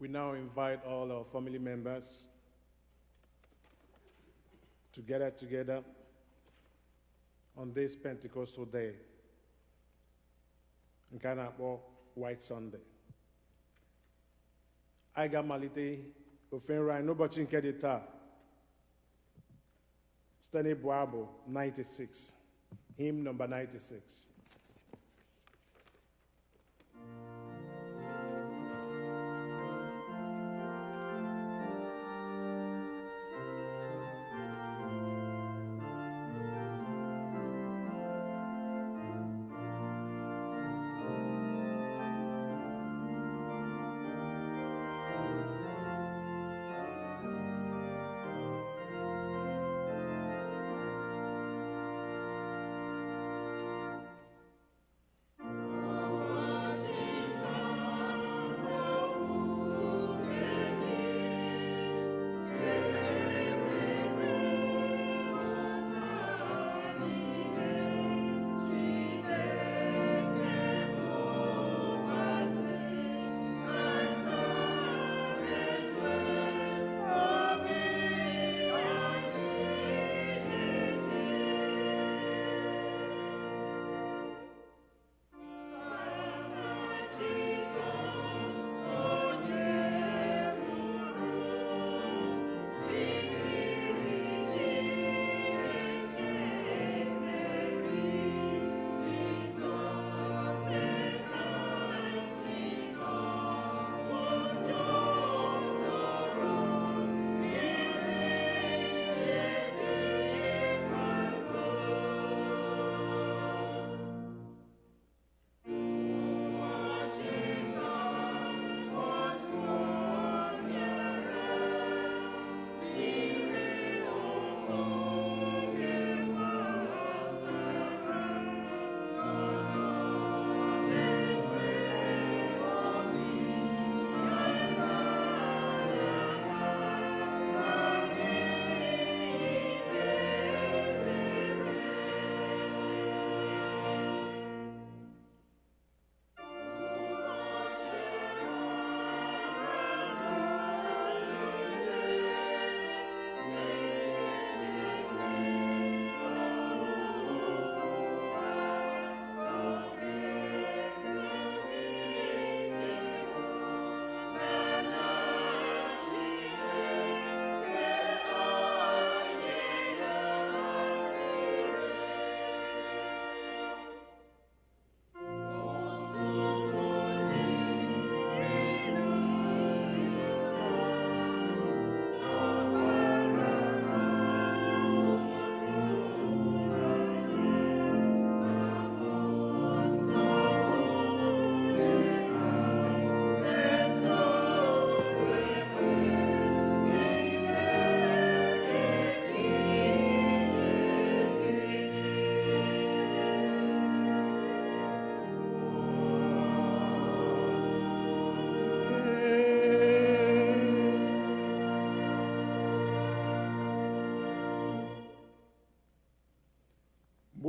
We now invite all our family members to gather together on this Pentecostal day, nke a na-akpọ White Sunday. Anyị ga-amalite ofe nri anyị n'ụbọchị nke dị taa site n'ịbụ abụ 96, hymn number 96.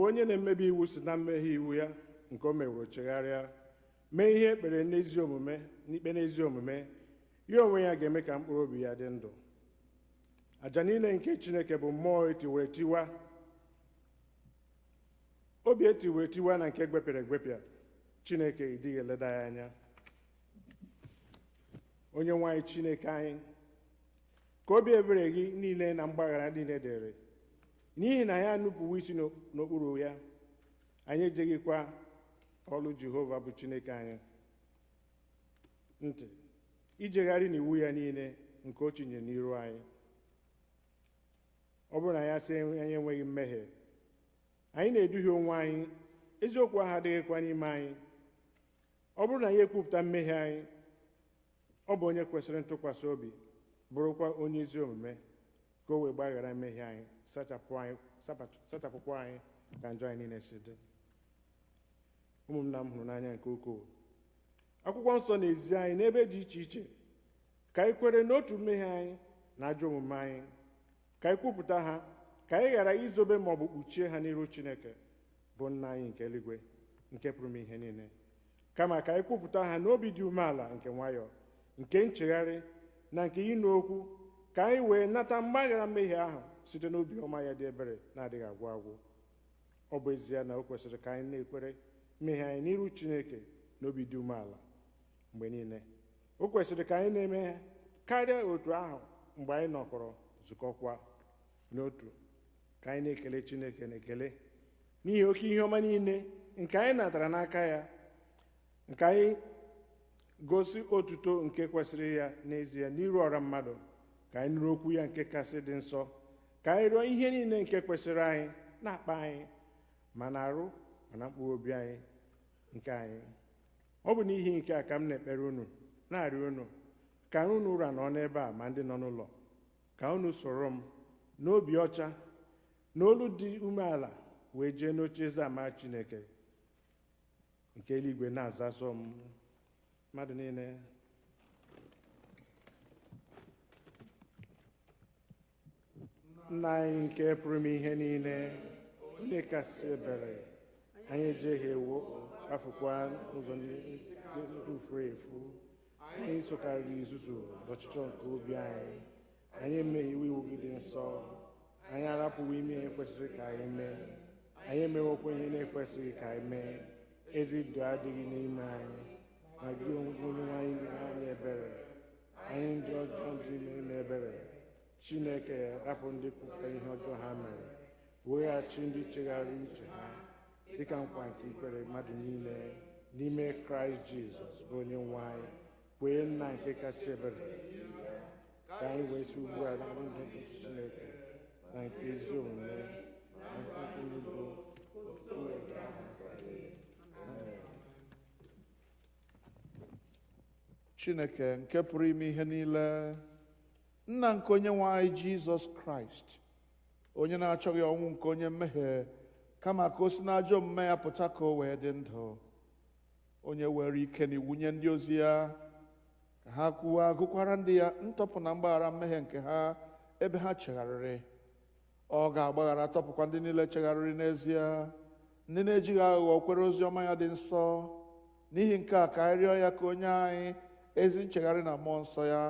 Onye na-emebi iwu si na mmehie iwu ya nke o meworo chegharịa mee ihe ekpere n'ezi omume n'ikpe n'ezi omume, ya onwe ya ga-eme ka mkpụrụ obi ya dị ndụ. Aja niile nke Chineke bụ mmụọ etiwere tiwa, obi etiwere tiwa na nke gwepịara egwepịa. Chineke ịdịghị eleda ya anya. Onye-nwe-ayi Chineke anyị, ka obi ebere gị niile na mgbaghara niile dịrị, n'ihi na ya anụpụwo isi n'okpuru ya, anyị ejeghịkwa ọlụ Jehova bụ Chineke anyị ntị ijegharị n'iwu ya niile nke o tinye n'iru anyị. Ọ bụrụ na ya sị anyị enweghị mmehie, anyị na-eduhie onwe anyị, eziokwu ahụ adịghịkwa n'ime anyị. Ọ bụrụ na ya ekwupụta mmehie anyị, ọ bụ onye kwesịrị ntụkwasị obi, bụrụkwa onye ezi omume, ka o wee gbaghara mmehie anyị, sachapụkwa anyị ka njọ anyị niile si dị. Ụmụnna m hụrụ n'anya nke ukwuu, akwụkwọ nsọ na-ezi anyị n'ebe dị iche iche ka anyị kwere n'otu mmehie anyị na ajọ omume anyị, ka anyị kwupụta ha, ka anyị ghara izobe ma ọ bụ kpuchie ha n'iru Chineke bụ nna anyị nke eluigwe, nke pụrụ ime ihe niile, kama ka anyị kwupụta ha n'obi dị umeala nke nwayọọ, nke nchegharị na nke ịnụ okwu, ka anyị wee nata mgbaghara mmehie ahụ site n'obi ọma ya dị ebere na-adịghị agwụ agwụ. Ọ bụ ezie na o kwesịrị ka anyị na-ekwere mmehie anyị n'iru Chineke n'obi dị umeala mgbe niile. O kwesịrị ka anyị na-eme karịa otu ahụ mgbe anyị nọkọrọ zukọkwa n'otu, ka anyị na-ekele Chineke na ekele n'ihi oke ihe ọma niile nke anyị natara n'aka ya, nke anyị gosi otuto nke kwesịrị ya n'ezie n'iru ọra mmadụ, ka anyị nụrụ okwu ya nke kasị dị nsọ, ka anyị rịọ ihe niile nke kwesịrị anyị na-akpa anyị ma na-arụ ma na mkpụrụ obi anyị nke anyị. Ọ bụ n'ihi nke a ka m na-ekpere unu na-arịọ unu ka unu ụra nọ n'ebe a ma ndị nọ n'ụlọ, ka unu soro m n'obi ọcha na olu dị umeala wee jee n'ocheeze amara Chineke nke eluigwe na-azasọ m mmadụ niile. Nna anyị nke pụrụ ime ihe niile, onye kasị ebere, anyị ejeghị ewo afụkwa ụzọ furu efu, anyị sokarịrị izuzu n'ọchịchọ nke obi anyị, anyị emeghewo iwu gị dị nsọ, anyị arapụwo ime ihe kwesịrị ka anyị mee, anyị emewokwa ihe na-ekwesịghị ka anyị mee. Ezi ndụ adịghị n'ime anyị, ma gị onwe anyị mere anyị ebere, anyị ndị ọjọọ ndị mere n'ebere. Chineke rapụ ndị kwupụta ihe ọjọọ ha mere, weghachi ndị chegharị uche ha, dịka nkwa nke ikpere mmadụ niile n'ime Kraịst Jizọs bụ onye nwe anyị, kwee nna nke kasị ebere, ka anyị wee si ugbu a na ndụ nke Chineke na nke ezi omume na nke udo. Chineke nke pụrụ ime ihe niile, nna nke onye-nwe anyị Jizọs Kraịst, onye na-achọghị ọnwụ nke onye mmehie, kama ka o si n'ajọ omume ya pụta ka o wee dị ndụ, onye were ike na iwu nye ndị ozi ya ka ha kwuwa gụkwara ndị ya ntọpụ na mgbaghara mmehie nke ha ebe ha chegharịrị. Ọ ga-agbaghara tọpụkwa ndị niile chegharịrị n'ezie, ndị na-ejighị aghụghọ kwere ozi ọma ya dị nsọ. N'ihi nke a ka anyị rịọ ya ka onye anyị ezi nchegharị na mmụọ nsọ ya.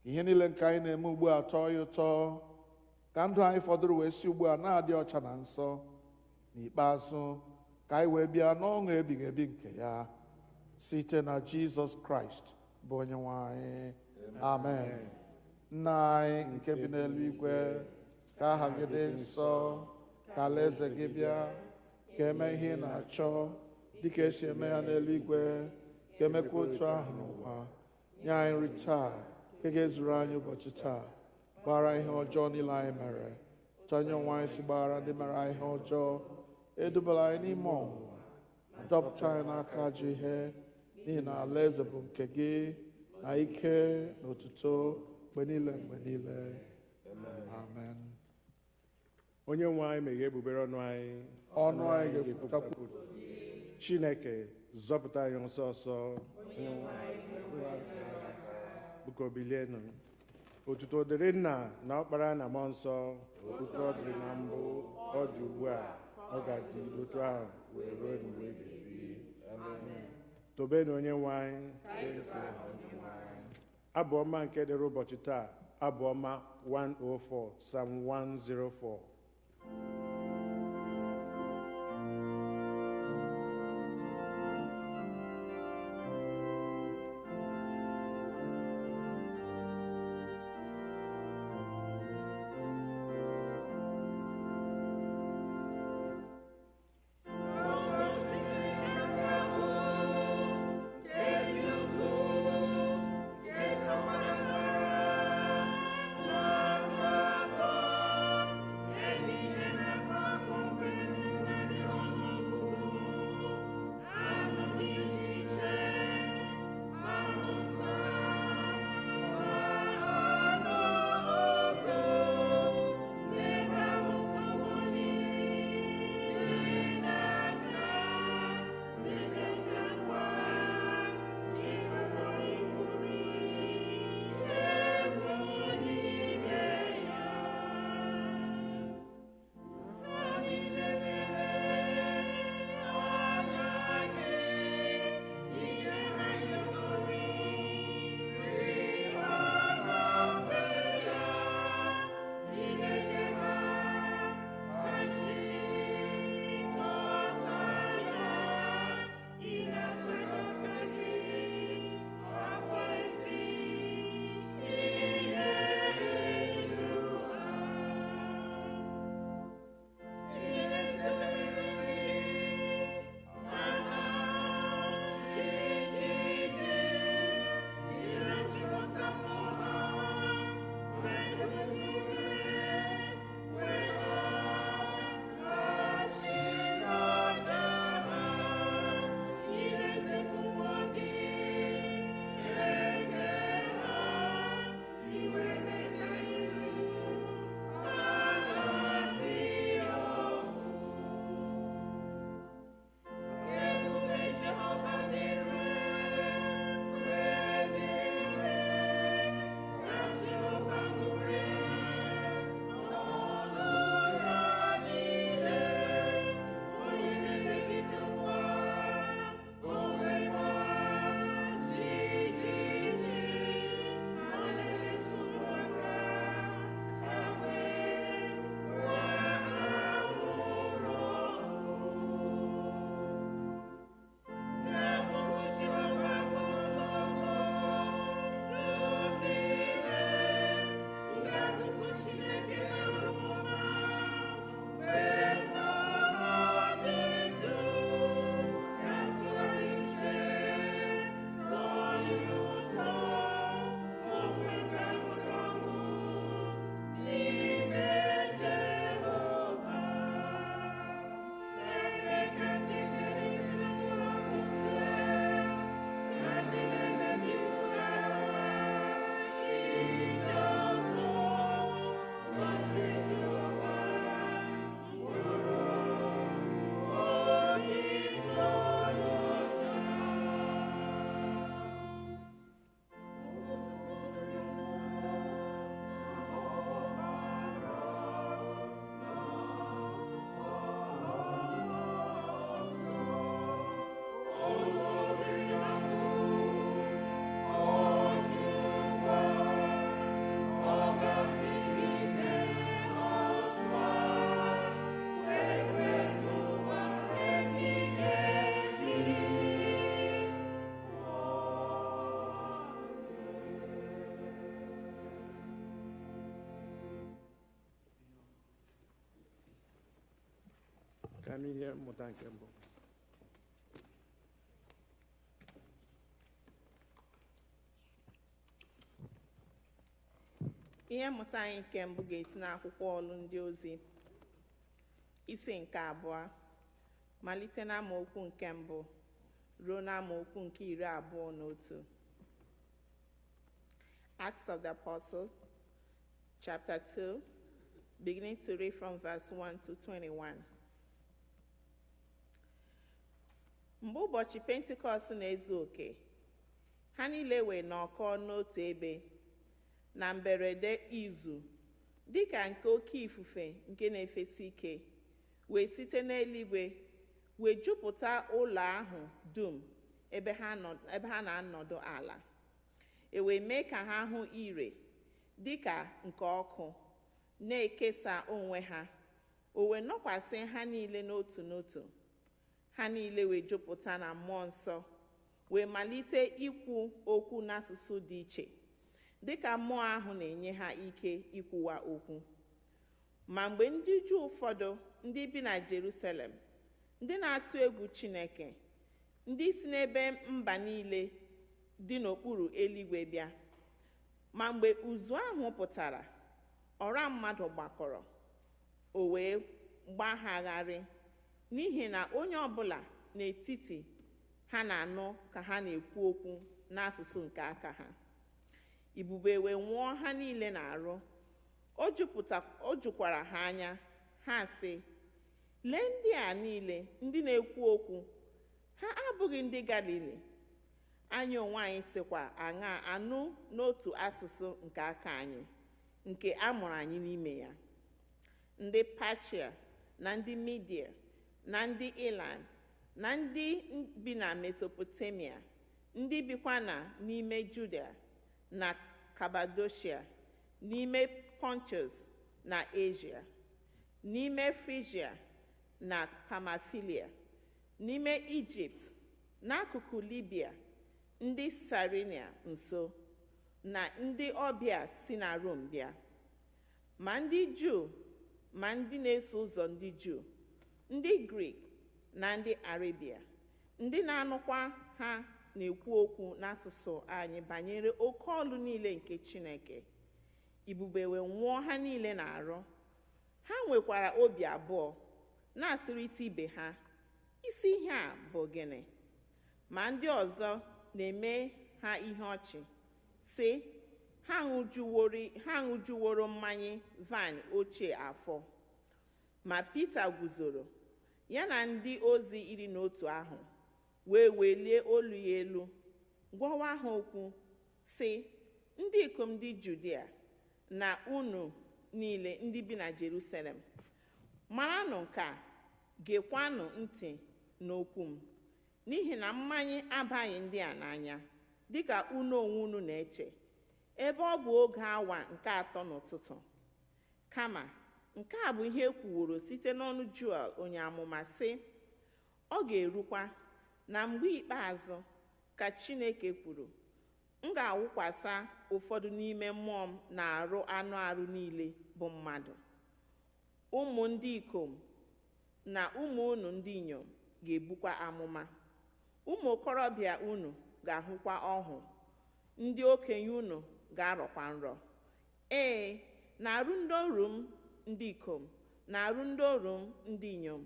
Ihe niile nke anyị na-eme ugbu a tọọ ya ụtọ, ka ndụ anyị fọdụrụ wee si ugbu a na-adị ọcha na nsọ. N'ikpeazụ ka anyị wee bịa n'ọṅụ ebighị ebi nke ya, site na Jizọs Kraịst bụ onye-nwe anyị. Amen. Nna anyị nke bi n'eluigwe, ka aha gị dị nsọ, ka alaeze gị bịa, ka eme ihe ị na-achọ dịka esi eme ya n'eluigwe, ka emekwa otu ahụ n'ụwa. Nye anyị nri taa, nke ga-ezuru anyị ụbọchị taa. Gbaghara ihe ọjọọ niile anyị mere, otu anyị onwe anyị si gbaghara ndị mere anyị ihe ọjọọ. Edubala anyị n'ime ọnwụnwa, dọpụta anyị n'aka ajọ ihe, n'ihi na alaeze bụ nke gị, na ike na otuto mgbe niile mgbe niile. Amen. Onye nwe anyị meghee egbugbere ọnụ anyị, ọnụ anyị ga-ekwupụtakwu. Chineke zọpụta anyị ọsọ ọsọ. Biko bilienụ. Otuto dịrị Nna na Ọkpara na Mmụọ Nsọ, otu ọ dịrị na mbụ, ọ dị ugbu a, ọ ga-adị otu ahụ wee ruo mgbe ebighị ebi. Tobenụ onye nwe anyị. Abụ ọma nke dịrị ụbọchị taa, Abụ ọma 104, Psalm 104. Amen. Ka anyị ihe mmụta nke mbụ. Ihe mmụta anyị nke mbụ ga-esi n'akwụkwọ ọlụ ndị ozi isi nke abụọ malite n'amaokwu nke mbụ ruo n'amaokwu nke 21. Acts of the Apostles, chapter 2, beginning to read from verse 1 to 21. Mgbe ụbọchị Pentikọst na-ezu oke, ha niile wee nọkọọ n'otu ebe na mberede izu dịka nke oke ifufe nke na-efesi ike wee site n'eluigwe wee jupụta ụlọ ahụ dum ebe ha na-anọdụ ala. E wee mee ka ha hụ ire dịka nke ọkụ na-ekesa onwe ha. O wee nọkwasị ha niile n'otu n'otu. Ha niile wee jupụta na mmụọ nsọ wee malite ikwu okwu n'asụsụ dị iche dịka mmụọ ahụ na-enye ha ike ikwuwa okwu. Ma mgbe ndị Juu ụfọdụ ndị bi na Jerusalem, ndị na-atụ egwu Chineke, ndị si n'ebe mba niile dị n'okpuru eluigwe bịa, ma mgbe uzu ahụ pụtara, ọra mmadụ gbakọrọ, o wee gbagharị n'ihi na onye ọbụla n'etiti ha na-anụ ka ha na-ekwu okwu n'asụsụ nke aka ha. Ibube wee nwụọ ha niile na-arụ. O jukwara ha anya, ha sị, lee ndị a niile ndị na-ekwu okwu, ha abụghị ndị Galili? Anyị onwe anyị sịkwa aṅa anụ n'otu asụsụ nke aka anyị, nke a mụrụ anyị n'ime ya. Ndị Pachia na ndị Midia na ndị Ilan na ndị bi na Mesopotamia, ndị bikwa n'ime Juda na Kapadoshia, n'ime Pontus na Asia, n'ime Frigia na Pamfilia, n'ime Ijipt, n'akụkụ Libia, ndị Sarinia nso, na ndị ọbịa si na Rom bịa, ma ndị Juu ma ndị na-eso ụzọ ndị Juu, ndị Grik na ndị Arabia, ndị na-anụkwa ha na-ekwu okwu n'asụsụ anyị banyere oke ọlụ niile nke Chineke. Ibube wee nwụọ ha niile na-arụ. Ha nwekwara obi abụọ, na-asịrịta ibe ha, isi ihe a bụ gịnị? Ma ndị ọzọ na-eme ha ihe ọchị, sị, ha ṅụjuworo mmanya vaịn ochie afọ. Ma Pita guzoro, ya na ndị ozi 11 ahụ, wee welie olu ya elu, gwawa ha okwu, sị, ndị ikom ndị Judea na unu niile ndị bi na Jerusalem, maranụ nke a, gekwanụ ntị n'okwu m, n'ihi na mmanya abaghị ndị a n'anya dịka unu onwe unu na-eche, ebe ọ bụ oge awa nke 3 n'ụtụtụ. Kama nke a bụ ihe ekwuworo site n'ọnụ Joel onye amụma, sị, ọ ga-erukwa na mgbe ikpeazụ ka Chineke kwuru, m ga-awụkwasa ụfọdụ n'ime mmụọ m na-arụ anụ arụ niile bụ mmadụ. Ụmụ ndị ikom na ụmụ unu ndị inyom ga-ebukwa amụma. Ụmụ okorobịa unu ga-ahụkwa ọhụ. Ndị okenye unu ga-arọkwa nrọ. Ee, na-arụ ndị oru m ndị ikom na-arụ ndị oru m ndị inyom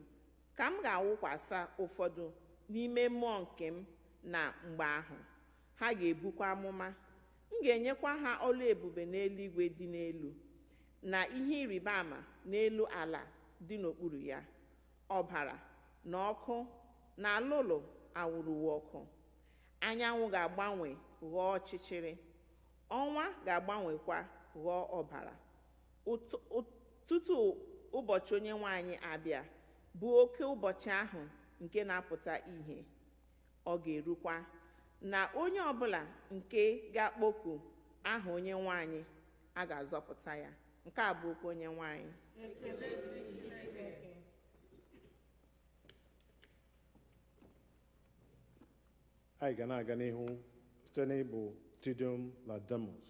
ka m ga-awụkwasa ụfọdụ n'ime mmụọ nke m, na mgbe ahụ ha ga-ebukwa amụma. M ga-enyekwa ha ọlụ ebube n'eluigwe dị n'elu, na ihe ịrịba ama n'elu ala dị n'okpuru ya, ọbara na ọkụ na alụlụ awụrụwa ọkụ. Anyanwụ ga-agbanwe ghọọ ọchịchịrị, ọnwa ga-agbanwekwa ghọọ ọbara, tutu ụbọchị Onye-nwe-anyị abịa, bụ oke ụbọchị ahụ nke na-apụta ìhè. Ọ ga-erukwa na onye ọbụla nke ga-akpọku aha Onye-nwe-anyị a ga-azọpụta ya. Nke a bụ okwu Onye-nwe-anyị. Anyị ga na-aga n'ihu site n'ịbụ Deum Laudamus.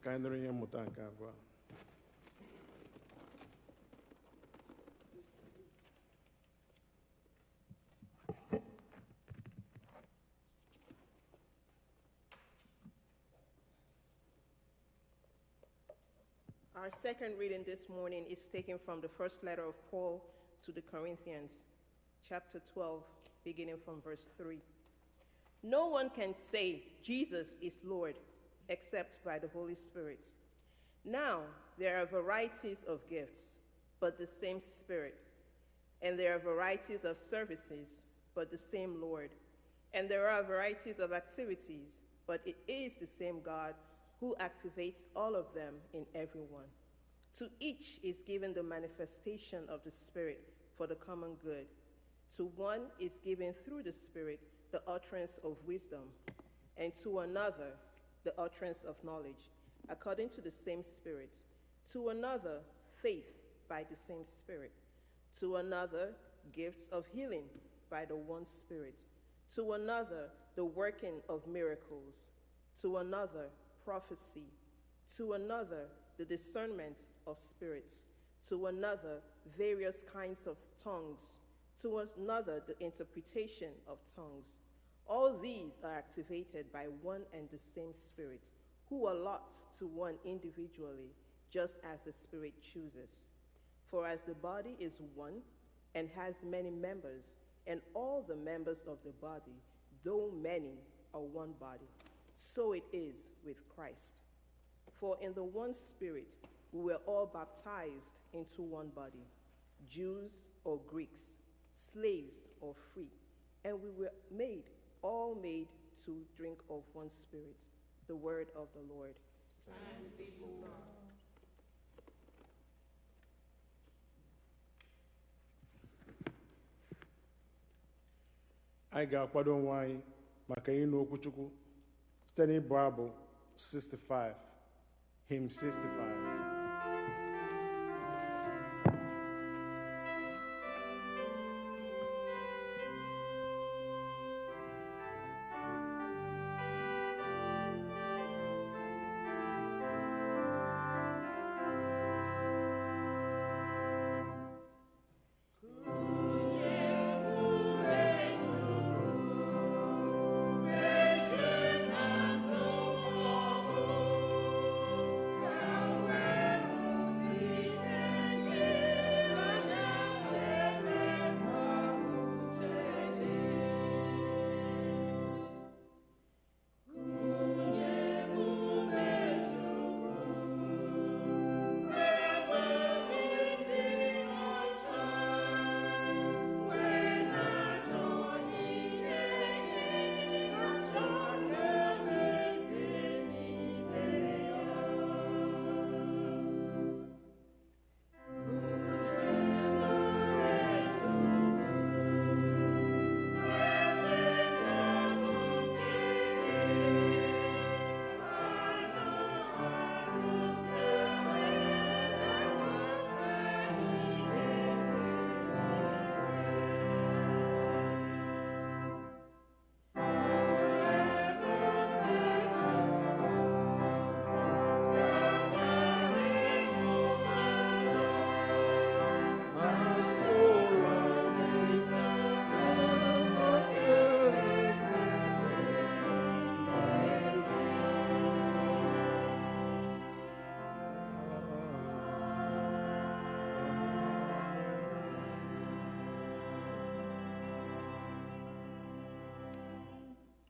Ka anyị nụrụ ihe mmụta nke abụọ. Our second reading this morning is taken from the first letter of Paul to the Corinthians, chapter 12, beginning from verse 3. No one can say Jesus is Lord except by the Holy Spirit. Now, there are varieties of gifts, but the same Spirit. And there are varieties of services, but the same Lord. And there are varieties of activities, but it is the same God who activates all of them in everyone. To each is given the manifestation of the Spirit for the common good. To one is given through the Spirit the utterance of wisdom, and to another the utterance of knowledge, according to the same Spirit. To another, faith by the same Spirit. To another, gifts of healing by the one Spirit. To another, the working of miracles. To another, prophecy. To another, the discernment of spirits. To another, various kinds of tongues. To another, the interpretation of tongues. All these are activated by one and the same Spirit, who allots to one individually, just as the Spirit chooses. For as the body is one and has many members, and all the members of the body, though many, are one body, so it is with Christ. For in the one Spirit we were all baptized into one body, Jews or Greeks, slaves or free, and we were all made to drink of one Spirit. The word of the Lord. Thanks be to God. Anyị ga-akwado onwe anyị maka ịnụ okwu Chukwu site n'ịbụ abụ 65, hymn 65.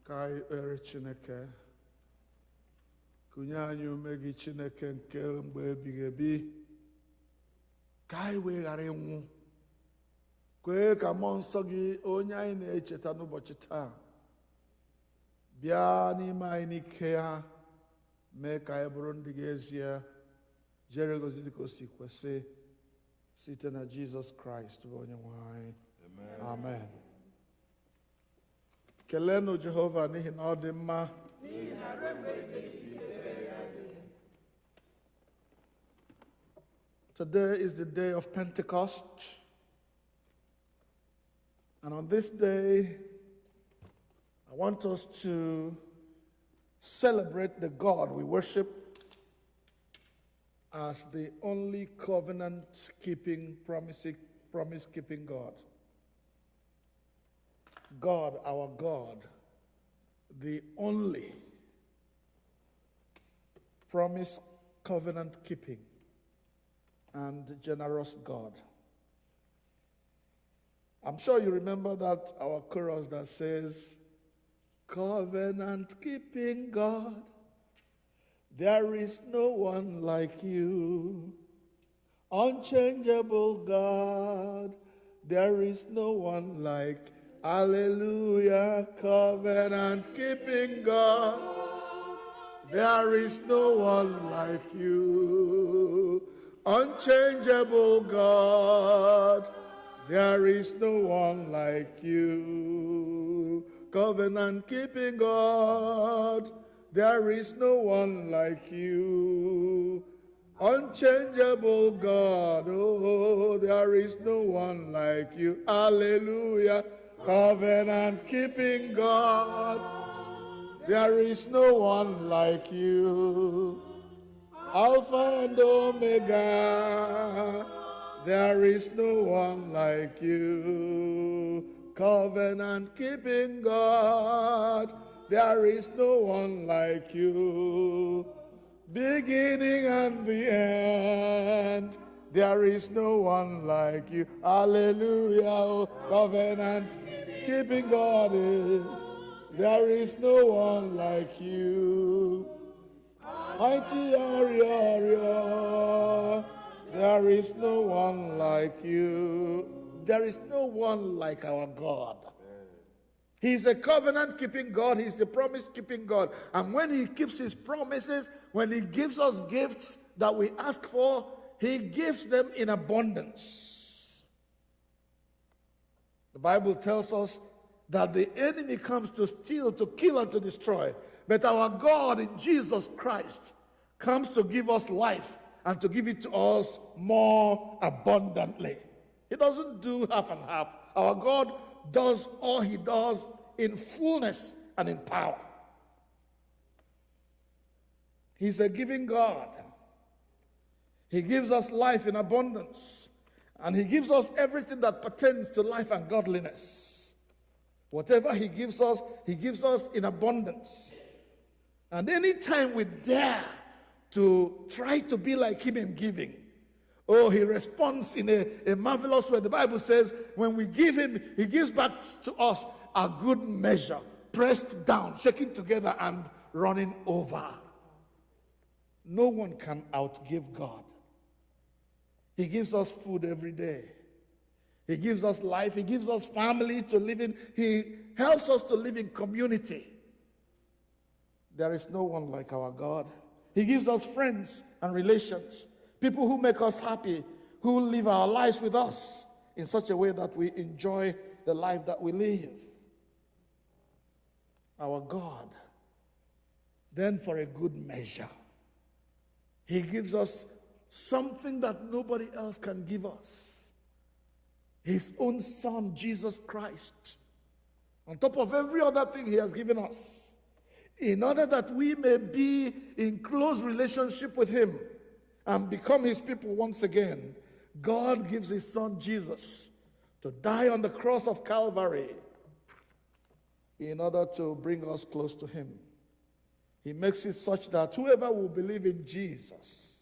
Ka anyị kpere Chineke, kụnye anyị ume gị Chineke nke mgbe ebighị ebi, ka anyị wee ghara ịnwụ. Kwee ka mmụọ nsọ gị onye anyị na-echeta n'ụbọchị taa bịa n'ime anyị n'ike ya, mee ka anyị bụrụ ndị gị ezie, jere gozi dịka o si kwesị, site na Jizọs Kraịst bụ onye nwe anyị. Amen. Kelenu Jehova n'ihi na ọ dị mma. Today is the day of Pentecost. And on this day, I want us to celebrate the God we worship as the only covenant-keeping, promise-keeping God. God, our God, the only promise, covenant-keeping, and generous God. I'm sure you remember that our chorus that says, covenant-keeping God, there is no one like you. Unchangeable God, there is no one like you. Hallelujah, covenant-keeping God, there is no one like you. Unchangeable God, there is no one like you. Covenant-keeping God, there is no one like you. Unchangeable God, oh, there is no one like you. Hallelujah. Covenant-keeping God, there is no one like you. Alpha and Omega, there is no one like you. Covenant-keeping God, there is no one like you. Beginning and the end, there is no one like you. Hallelujah, oh, covenant-keeping God, there is no one like you. Mighty warrior, there is no one like you. There is no one like our God. He's a covenant-keeping God. He's a promise-keeping God. And when he keeps his promises, when he gives us gifts that we ask for, he gives them in abundance. The Bible tells us that the enemy comes to steal, to kill, and to destroy. But our God in Jesus Christ comes to give us life and to give it to us more abundantly. He doesn't do half and half. Our God does all he does in fullness and in power. He's a giving God. He gives us life in abundance. And he gives us everything that pertains to life and godliness. Whatever he gives us in abundance. And anytime we dare to try to be like him in giving, oh, he responds in a marvelous way. The Bible says when we give him, he gives back to us a good measure, pressed down, shaken together, and running over. No one can outgive God. He gives us food every day. He gives us life. He gives us family to live in. He helps us to live in community. There is no one like our God. He gives us friends and relations, people who make us happy, who live our lives with us in such a way that we enjoy the life that we live. Our God, then for a good measure, he gives us something that nobody else can give us. His own Son, Jesus Christ. On top of every other thing he has given us, in order that we may be in close relationship with him and become his people once again, God gives his Son Jesus to die on the cross of Calvary in order to bring us close to him. He makes it such that whoever will believe in Jesus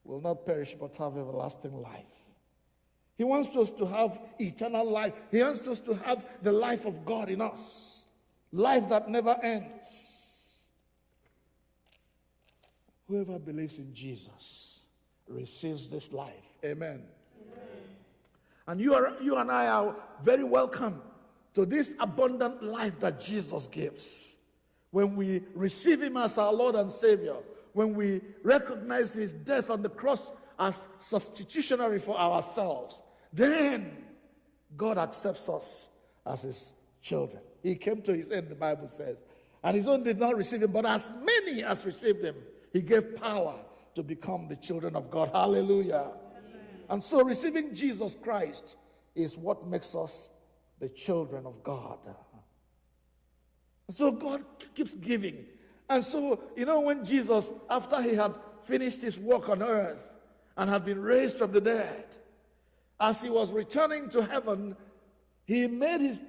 will not perish but have everlasting life. He wants us to have eternal life. He wants us to have the life of God in us. Life that never ends. Whoever believes in Jesus receives this life. Amen. Amen. And you and I are very welcome to this abundant life that Jesus gives. When we receive him as our Lord and Savior, when we recognize his death on the cross as substitutionary for ourselves, then God accepts us as his children. He came to his end, the Bible says. And his own did not receive him, but as many as received him, he gave power to become the children of God. Hallelujah. Amen. And so receiving Jesus Christ is what makes us the children of God. And so God keeps giving. And so, when Jesus, after he had finished his work on earth and had been raised from the dead, as he was returning to heaven, he made his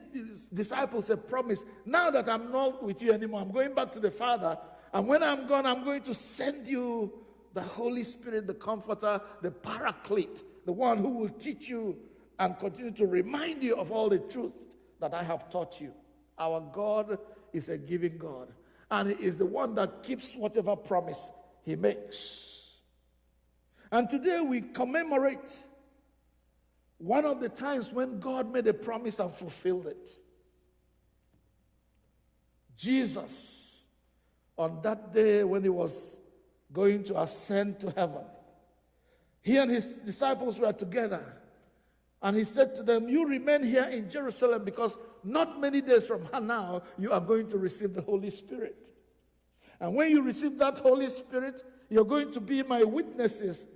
disciples a promise. Now that I'm not with you anymore, I'm going back to the Father. And when I'm gone, I'm going to send you the Holy Spirit, the Comforter, the Paraclete, the one who will teach you and continue to remind you of all the truth that I have taught you. Our God is a giving God. And he is the one that keeps whatever promise he makes. And today we commemorate one of the times when God made a promise and fulfilled it. Jesus, on that day when he was going to ascend to heaven, he and his disciples were together. And he said to them, you remain here in Jerusalem because not many days from now you are going to receive the Holy Spirit. And when you receive that Holy Spirit, you're going to be my witnesses,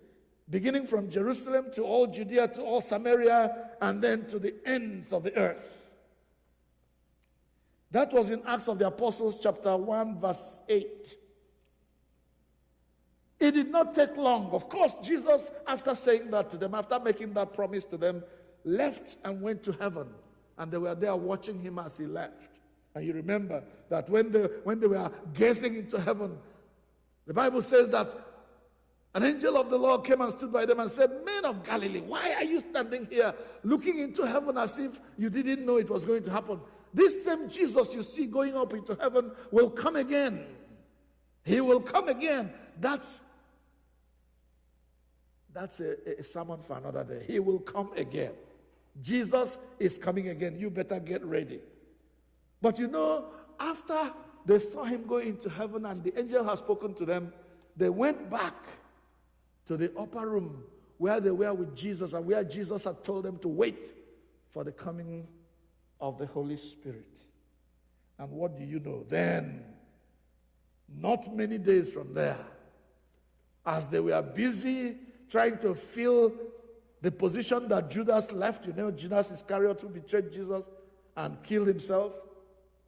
beginning from Jerusalem to all Judea, to all Samaria, and then to the ends of the earth. That was in Acts of the Apostles chapter 1 verse 8. It did not take long. Of course, Jesus, after saying that to them, after making that promise to them, left and went to heaven. And they were there watching him as he left. And you remember that when they were gazing into heaven, the Bible says that an angel of the Lord came and stood by them and said, men of Galilee, why are you standing here looking into heaven as if you didn't know it was going to happen? This same Jesus you see going up into heaven will come again. He will come again. That's a sermon for another day. He will come again. Jesus is coming again. You better get ready. But you know, after they saw him go into heaven and the angel had spoken to them, they went back to the upper room where they were with Jesus and where Jesus had told them to wait for the coming of the Holy Spirit. And what do you know? Then, not many days from there, as they were busy trying to fill the position that Judas left, you know, Judas Iscariot who betrayed Jesus and killed himself,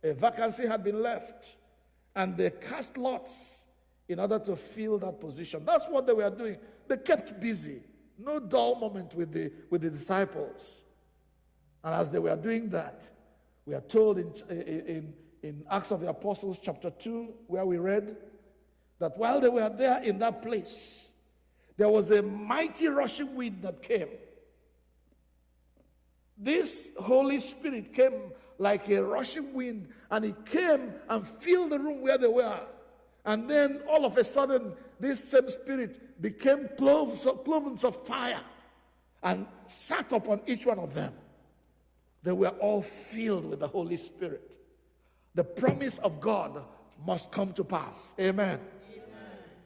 a vacancy had been left. And they cast lots in order to fill that position. That's what they were doing. They kept busy. No dull moment with the disciples. And as they were doing that, we are told in Acts of the Apostles chapter 2, where we read that while they were there in that place, there was a mighty rushing wind that came. This Holy Spirit came like a rushing wind, and it came and filled the room where they were. And then all of a sudden, this same Spirit became clovens of fire and sat upon each one of them. They were all filled with the Holy Spirit. The promise of God must come to pass. Amen.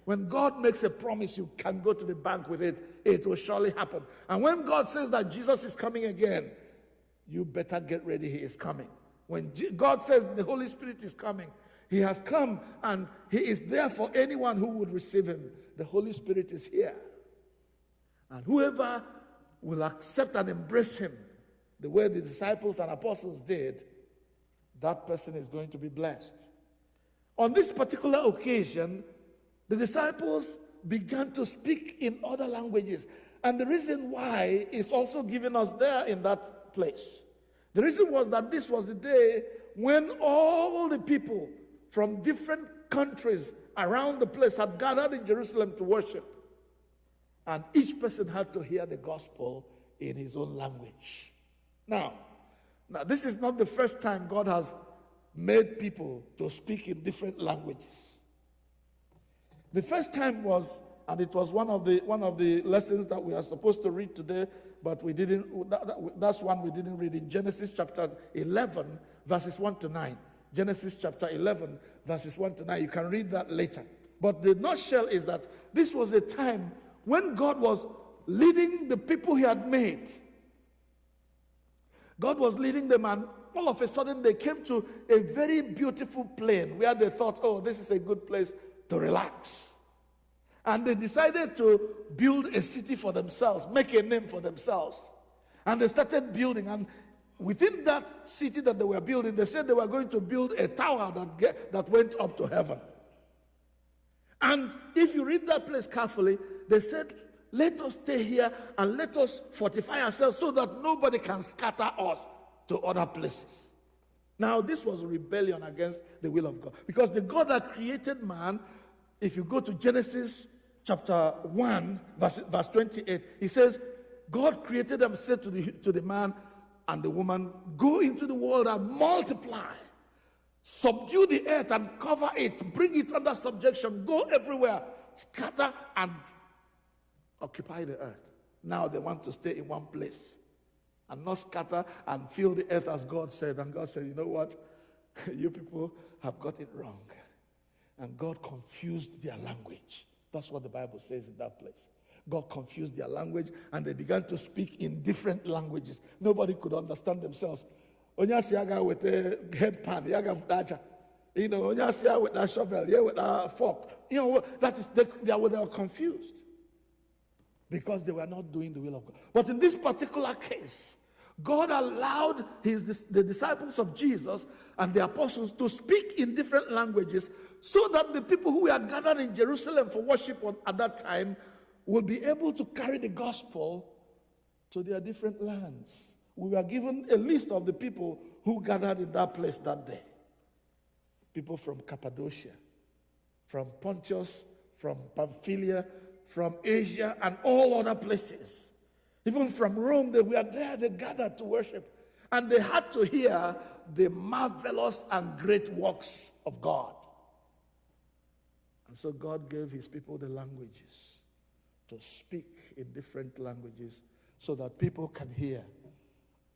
When God makes a promise, you can go to the bank with it. It will surely happen. And when God says that Jesus is coming again, you better get ready. He is coming. When God says the Holy Spirit is coming, he has come and he is there for anyone who would receive him. The Holy Spirit is here. And whoever will accept and embrace him the way the disciples and apostles did, that person is going to be blessed. On this particular occasion, the disciples began to speak in other languages. And the reason why is also given us there in that place. The reason was that this was the day when all the people from different countries around the place had gathered in Jerusalem to worship. And each person had to hear the gospel in his own language. Now, this is not the first time God has made people to speak in different languages. The first time was, and it was one of the lessons that we are supposed to read today, but we didn't. That's one we didn't read in Genesis chapter 11, verses 1 to 9. Genesis chapter 11, verses 1 to 9. You can read that later. But the nutshell is that this was a time when God was leading the people he had made. God was leading them, and all of a sudden they came to a very beautiful plain where they thought, oh, this is a good place to relax. And they decided to build a city for themselves, make a name for themselves. And they started building, and within that city that they were building, they said they were going to build a tower that went up to heaven. And if you read that place carefully, they said, let us stay here and let us fortify ourselves so that nobody can scatter us to other places. Now, this was a rebellion against the will of God. Because the God that created man, if you go to Genesis chapter 1, verse 28, he says, God created them, said to the man and the woman, go into the world and multiply. Subdue the earth and cover it. Bring it under subjection. Go everywhere. Scatter and occupy the earth. Now they want to stay in one place and not scatter and fill the earth as God said. And God said, you know what? You people have got it wrong. And God confused their language. That's what the Bible says in that place. God confused their language and they began to speak in different languages. Nobody could understand themselves. Onyasiaga with a headpan, yaga with that, Onyasiaga with that shovel, yeah, with that fork. That is they were confused because they were not doing the will of God. But in this particular case, God allowed the disciples of Jesus and the apostles to speak in different languages so that the people who were gathered in Jerusalem for worship at that time will be able to carry the gospel to their different lands. We were given a list of the people who gathered in that place that day. People from Cappadocia, from Pontus, from Pamphylia, from Asia, and all other places. Even from Rome, they were there, they gathered to worship. And they had to hear the marvelous and great works of God. And so God gave his people the languages to speak in different languages so that people can hear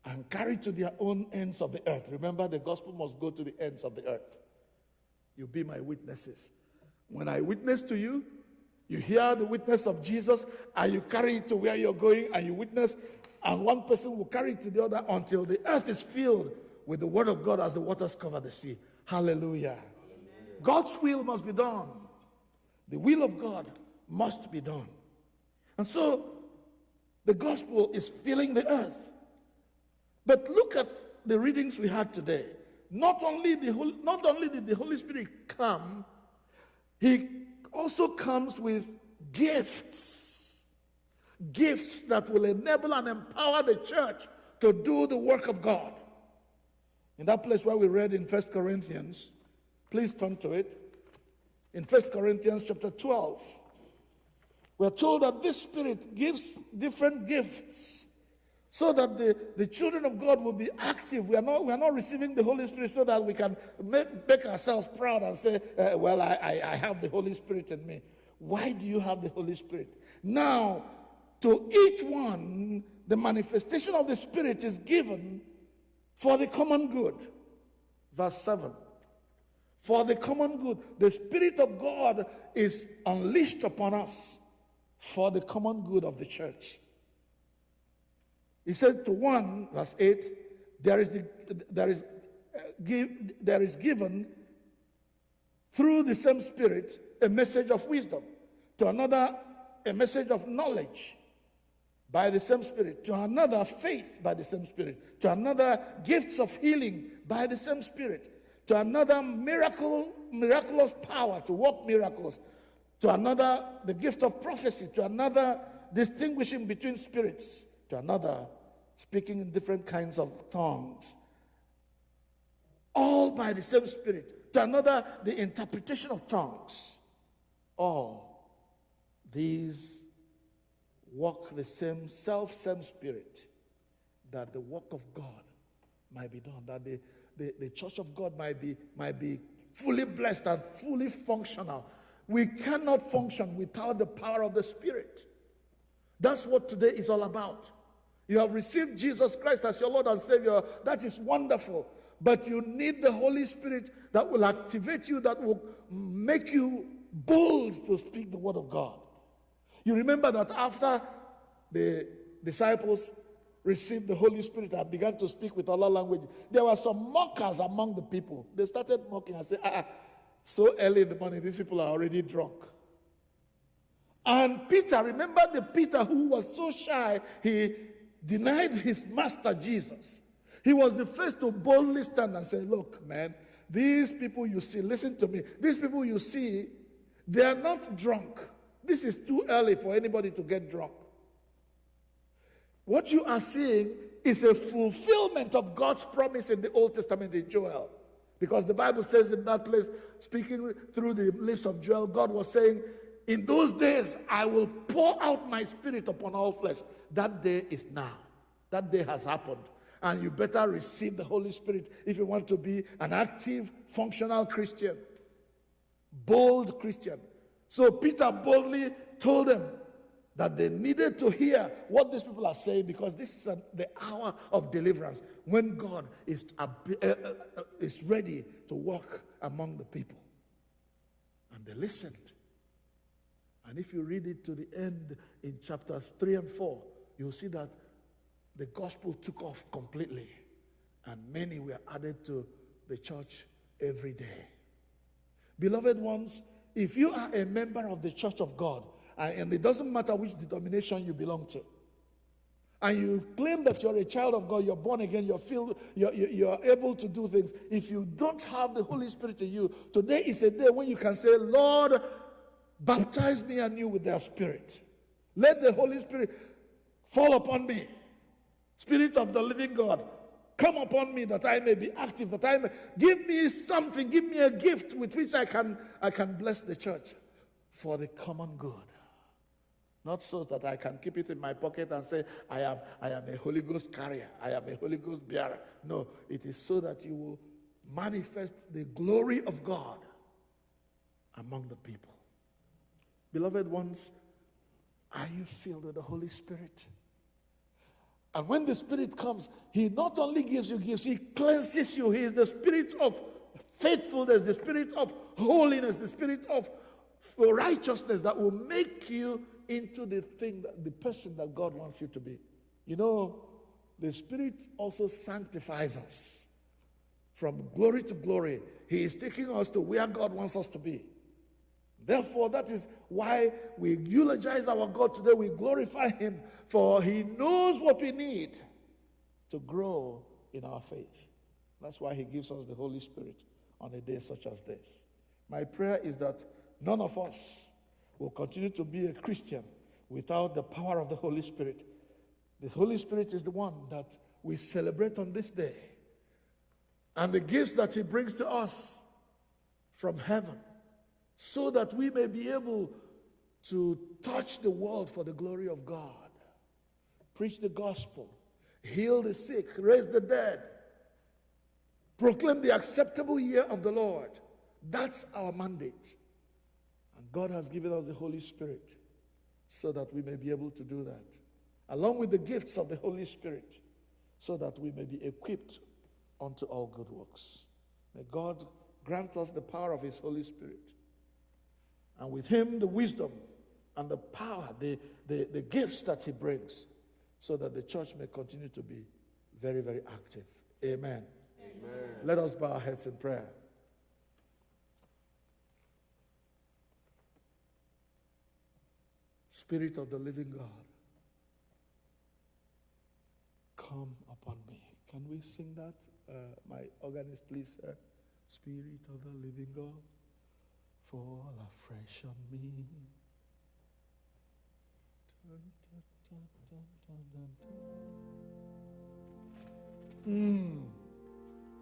and carry to their own ends of the earth. Remember, the gospel must go to the ends of the earth. You be my witnesses. When I witness to you, you hear the witness of Jesus, and you carry it to where you're going, and you witness, and one person will carry it to the other until the earth is filled with the word of God as the waters cover the sea. Hallelujah. Amen. God's will must be done. The will of God must be done. And so, the gospel is filling the earth. But look at the readings we had today. Not only did the Holy Spirit come, he also comes with gifts. Gifts that will enable and empower the church to do the work of God. In that place where we read in 1 Corinthians, please turn to it. In 1 Corinthians chapter 12, we're told that this Spirit gives different gifts so that the children of God will be active. We are not receiving the Holy Spirit so that we can make ourselves proud and say, well, I have the Holy Spirit in me. Why do you have the Holy Spirit? Now, to each one, the manifestation of the Spirit is given for the common good. Verse 7. For the common good. The Spirit of God is unleashed upon us for the common good of the church. He said to one, verse 8, there is given through the same Spirit a message of wisdom, to another a message of knowledge by the same Spirit, to another faith by the same Spirit, to another gifts of healing by the same Spirit, to another miraculous power to work miracles, to another the gift of prophecy, to another distinguishing between spirits, to another speaking in different kinds of tongues, all by the same Spirit, to another the interpretation of tongues. All these work the same Spirit, that the work of God might be done, that the church of God might be fully blessed and fully functional. We cannot function without the power of the Spirit. That's what today is all about. You have received Jesus Christ as your Lord and Savior. That is wonderful. But you need the Holy Spirit that will activate you, that will make you bold to speak the word of God. You remember that after the disciples received the Holy Spirit and began to speak with other language, there were some mockers among the people. They started mocking and saying, so early in the morning, these people are already drunk. And Peter, remember the Peter who was so shy, he denied his master Jesus. He was the first to boldly stand and say, look, man, these people you see, listen to me, these people you see, They are not drunk. This is too early for anybody to get drunk. What you are seeing is a fulfillment of God's promise in the Old Testament in Joel. Because the Bible says in that place, speaking through the lips of Joel, God was saying, in those days, I will pour out my spirit upon all flesh. That day is now. That day has happened. And you better receive the Holy Spirit if you want to be an active, functional Christian. Bold Christian. So Peter boldly told them that they needed to hear what these people are saying, because this is the hour of deliverance, when God is ready to walk among the people. And they listened. And if you read it to the end in chapters 3 and 4, you'll see that the gospel took off completely, and many were added to the church every day. Beloved ones, if you are a member of the church of God, and it doesn't matter which denomination you belong to, and you claim that you're a child of God, you're born again, you're able to do things, if you don't have the Holy Spirit in you, today is a day when you can say, Lord, baptize me anew with their spirit. Let the Holy Spirit fall upon me. Spirit of the living God, come upon me that I may be active, that I may give me something, give me a gift with which I can bless the church for the common good. Not so that I can keep it in my pocket and say, I am a Holy Ghost carrier, I am a Holy Ghost bearer. No, it is so that you will manifest the glory of God among the people. Beloved ones, are you filled with the Holy Spirit? And when the Spirit comes, He not only gives you gifts, He cleanses you. He is the Spirit of faithfulness, the Spirit of holiness, the Spirit of righteousness that will make you into the person that God wants you to be. You know, the Spirit also sanctifies us from glory to glory. He is taking us to where God wants us to be. Therefore, that is why we eulogize our God today. We glorify Him, for He knows what we need to grow in our faith. That's why He gives us the Holy Spirit on a day such as this. My prayer is that none of us will continue to be a Christian without the power of the Holy Spirit. The Holy Spirit is the one that we celebrate on this day. And the gifts that He brings to us from heaven, so that we may be able to touch the world for the glory of God. Preach the gospel, heal the sick, raise the dead, proclaim the acceptable year of the Lord. That's our mandate. And God has given us the Holy Spirit so that we may be able to do that, along with the gifts of the Holy Spirit, so that we may be equipped unto all good works. May God grant us the power of His Holy Spirit, and with Him the wisdom and the power, the gifts that He brings, so that the church may continue to be very, very active. Amen. Amen. Let us bow our heads in prayer. Spirit of the living God, come upon me. Can we sing that? My organist, please. Spirit of the living God, fall afresh on me.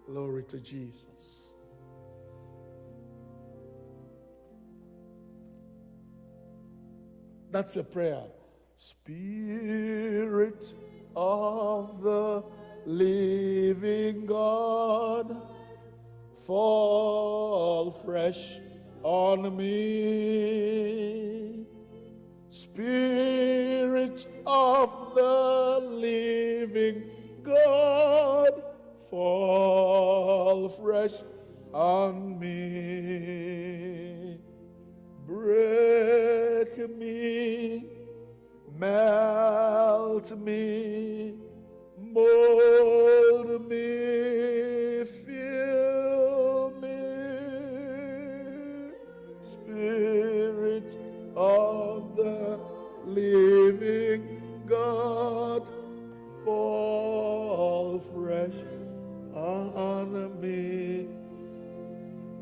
Glory to Jesus. That's a prayer. Spirit of the living God, fall fresh on me. Spirit of the living God, fall fresh on me. Break me, melt me, mold me, fill me. Spirit of the living God, fall fresh on me.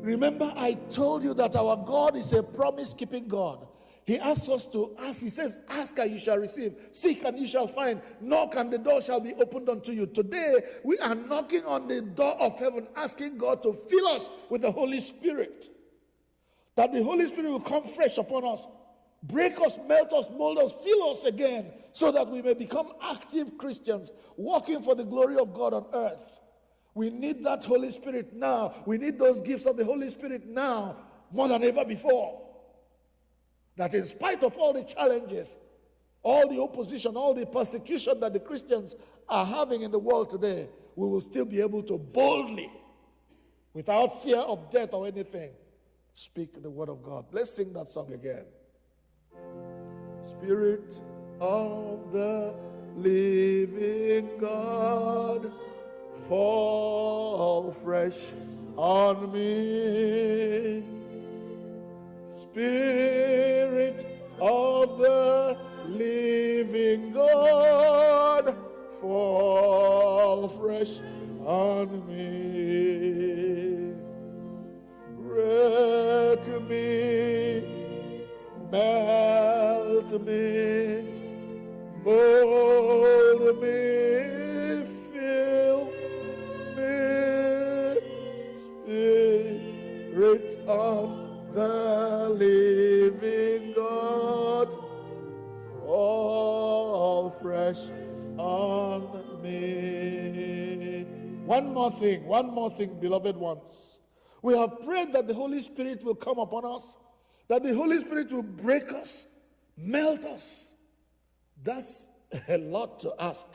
Remember, I told you that our God is a promise-keeping God. He asks us to ask. He says, ask and you shall receive. Seek and you shall find. Knock and the door shall be opened unto you. Today, we are knocking on the door of heaven, asking God to fill us with the Holy Spirit. That the Holy Spirit will come fresh upon us. Break us, melt us, mold us, fill us again, so that we may become active Christians, working for the glory of God on earth. We need that Holy Spirit now. We need those gifts of the Holy Spirit now, more than ever before. That in spite of all the challenges, all the opposition, all the persecution that the Christians are having in the world today, we will still be able to boldly, without fear of death or anything, speak the word of God. Let's sing that song again. Spirit of the living God, fall fresh on me. Spirit of the living God, fall fresh on me. Break me, melt me, mold me, fill me, Spirit of the living God, fall fresh on me. One more thing, beloved ones. We have prayed that the Holy Spirit will come upon us, that the Holy Spirit will break us, melt us. That's a lot to ask.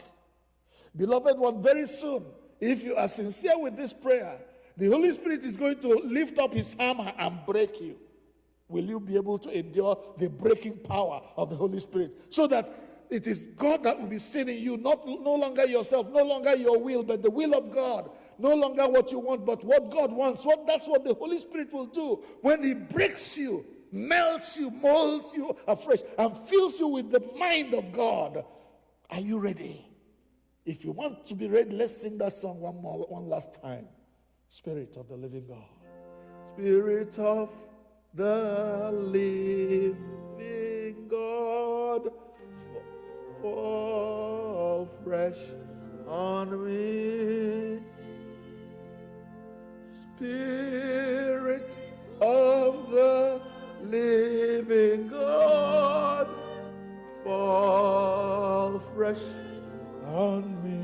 Beloved one, very soon, if you are sincere with this prayer, the Holy Spirit is going to lift up his hammer and break you. Will you be able to endure the breaking power of the Holy Spirit? So that it is God that will be seen in you, no longer yourself, no longer your will, but the will of God. No longer what you want, but what God wants. That's what the Holy Spirit will do when he breaks you, melts you, molds you afresh, and fills you with the mind of God. Are you ready? If you want to be ready, let's sing that song one last time. Spirit of the living God. Spirit of the living God, fall fresh on me. Spirit of the living God, fall fresh on me.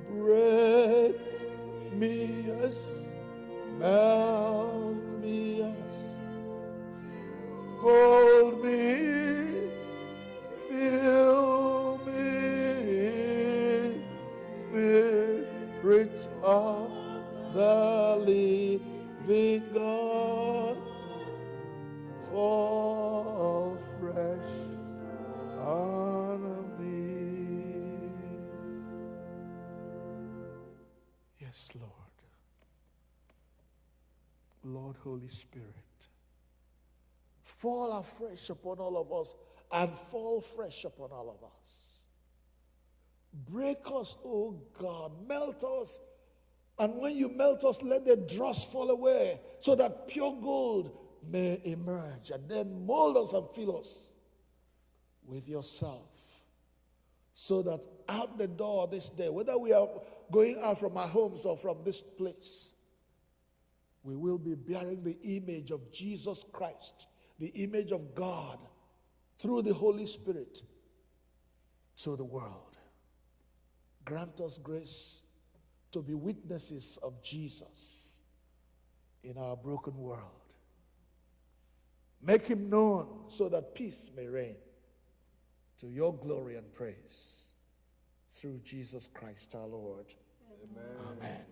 Break me, yes, melt me, yes, hold me, fill me, Spirit of the living God, fall fresh on me. Yes, Lord. Lord, Holy Spirit, fall afresh upon all of us and fall fresh upon all of us. Break us, oh God, melt us, and when you melt us, let the dross fall away so that pure gold may emerge, and then mold us and fill us with yourself, so that out the door this day, whether we are going out from our homes or from this place, we will be bearing the image of Jesus Christ, the image of God, through the Holy Spirit to the world. Grant us grace to be witnesses of Jesus in our broken world. Make him known so that peace may reign, to your glory and praise, through Jesus Christ our Lord. Amen. Amen.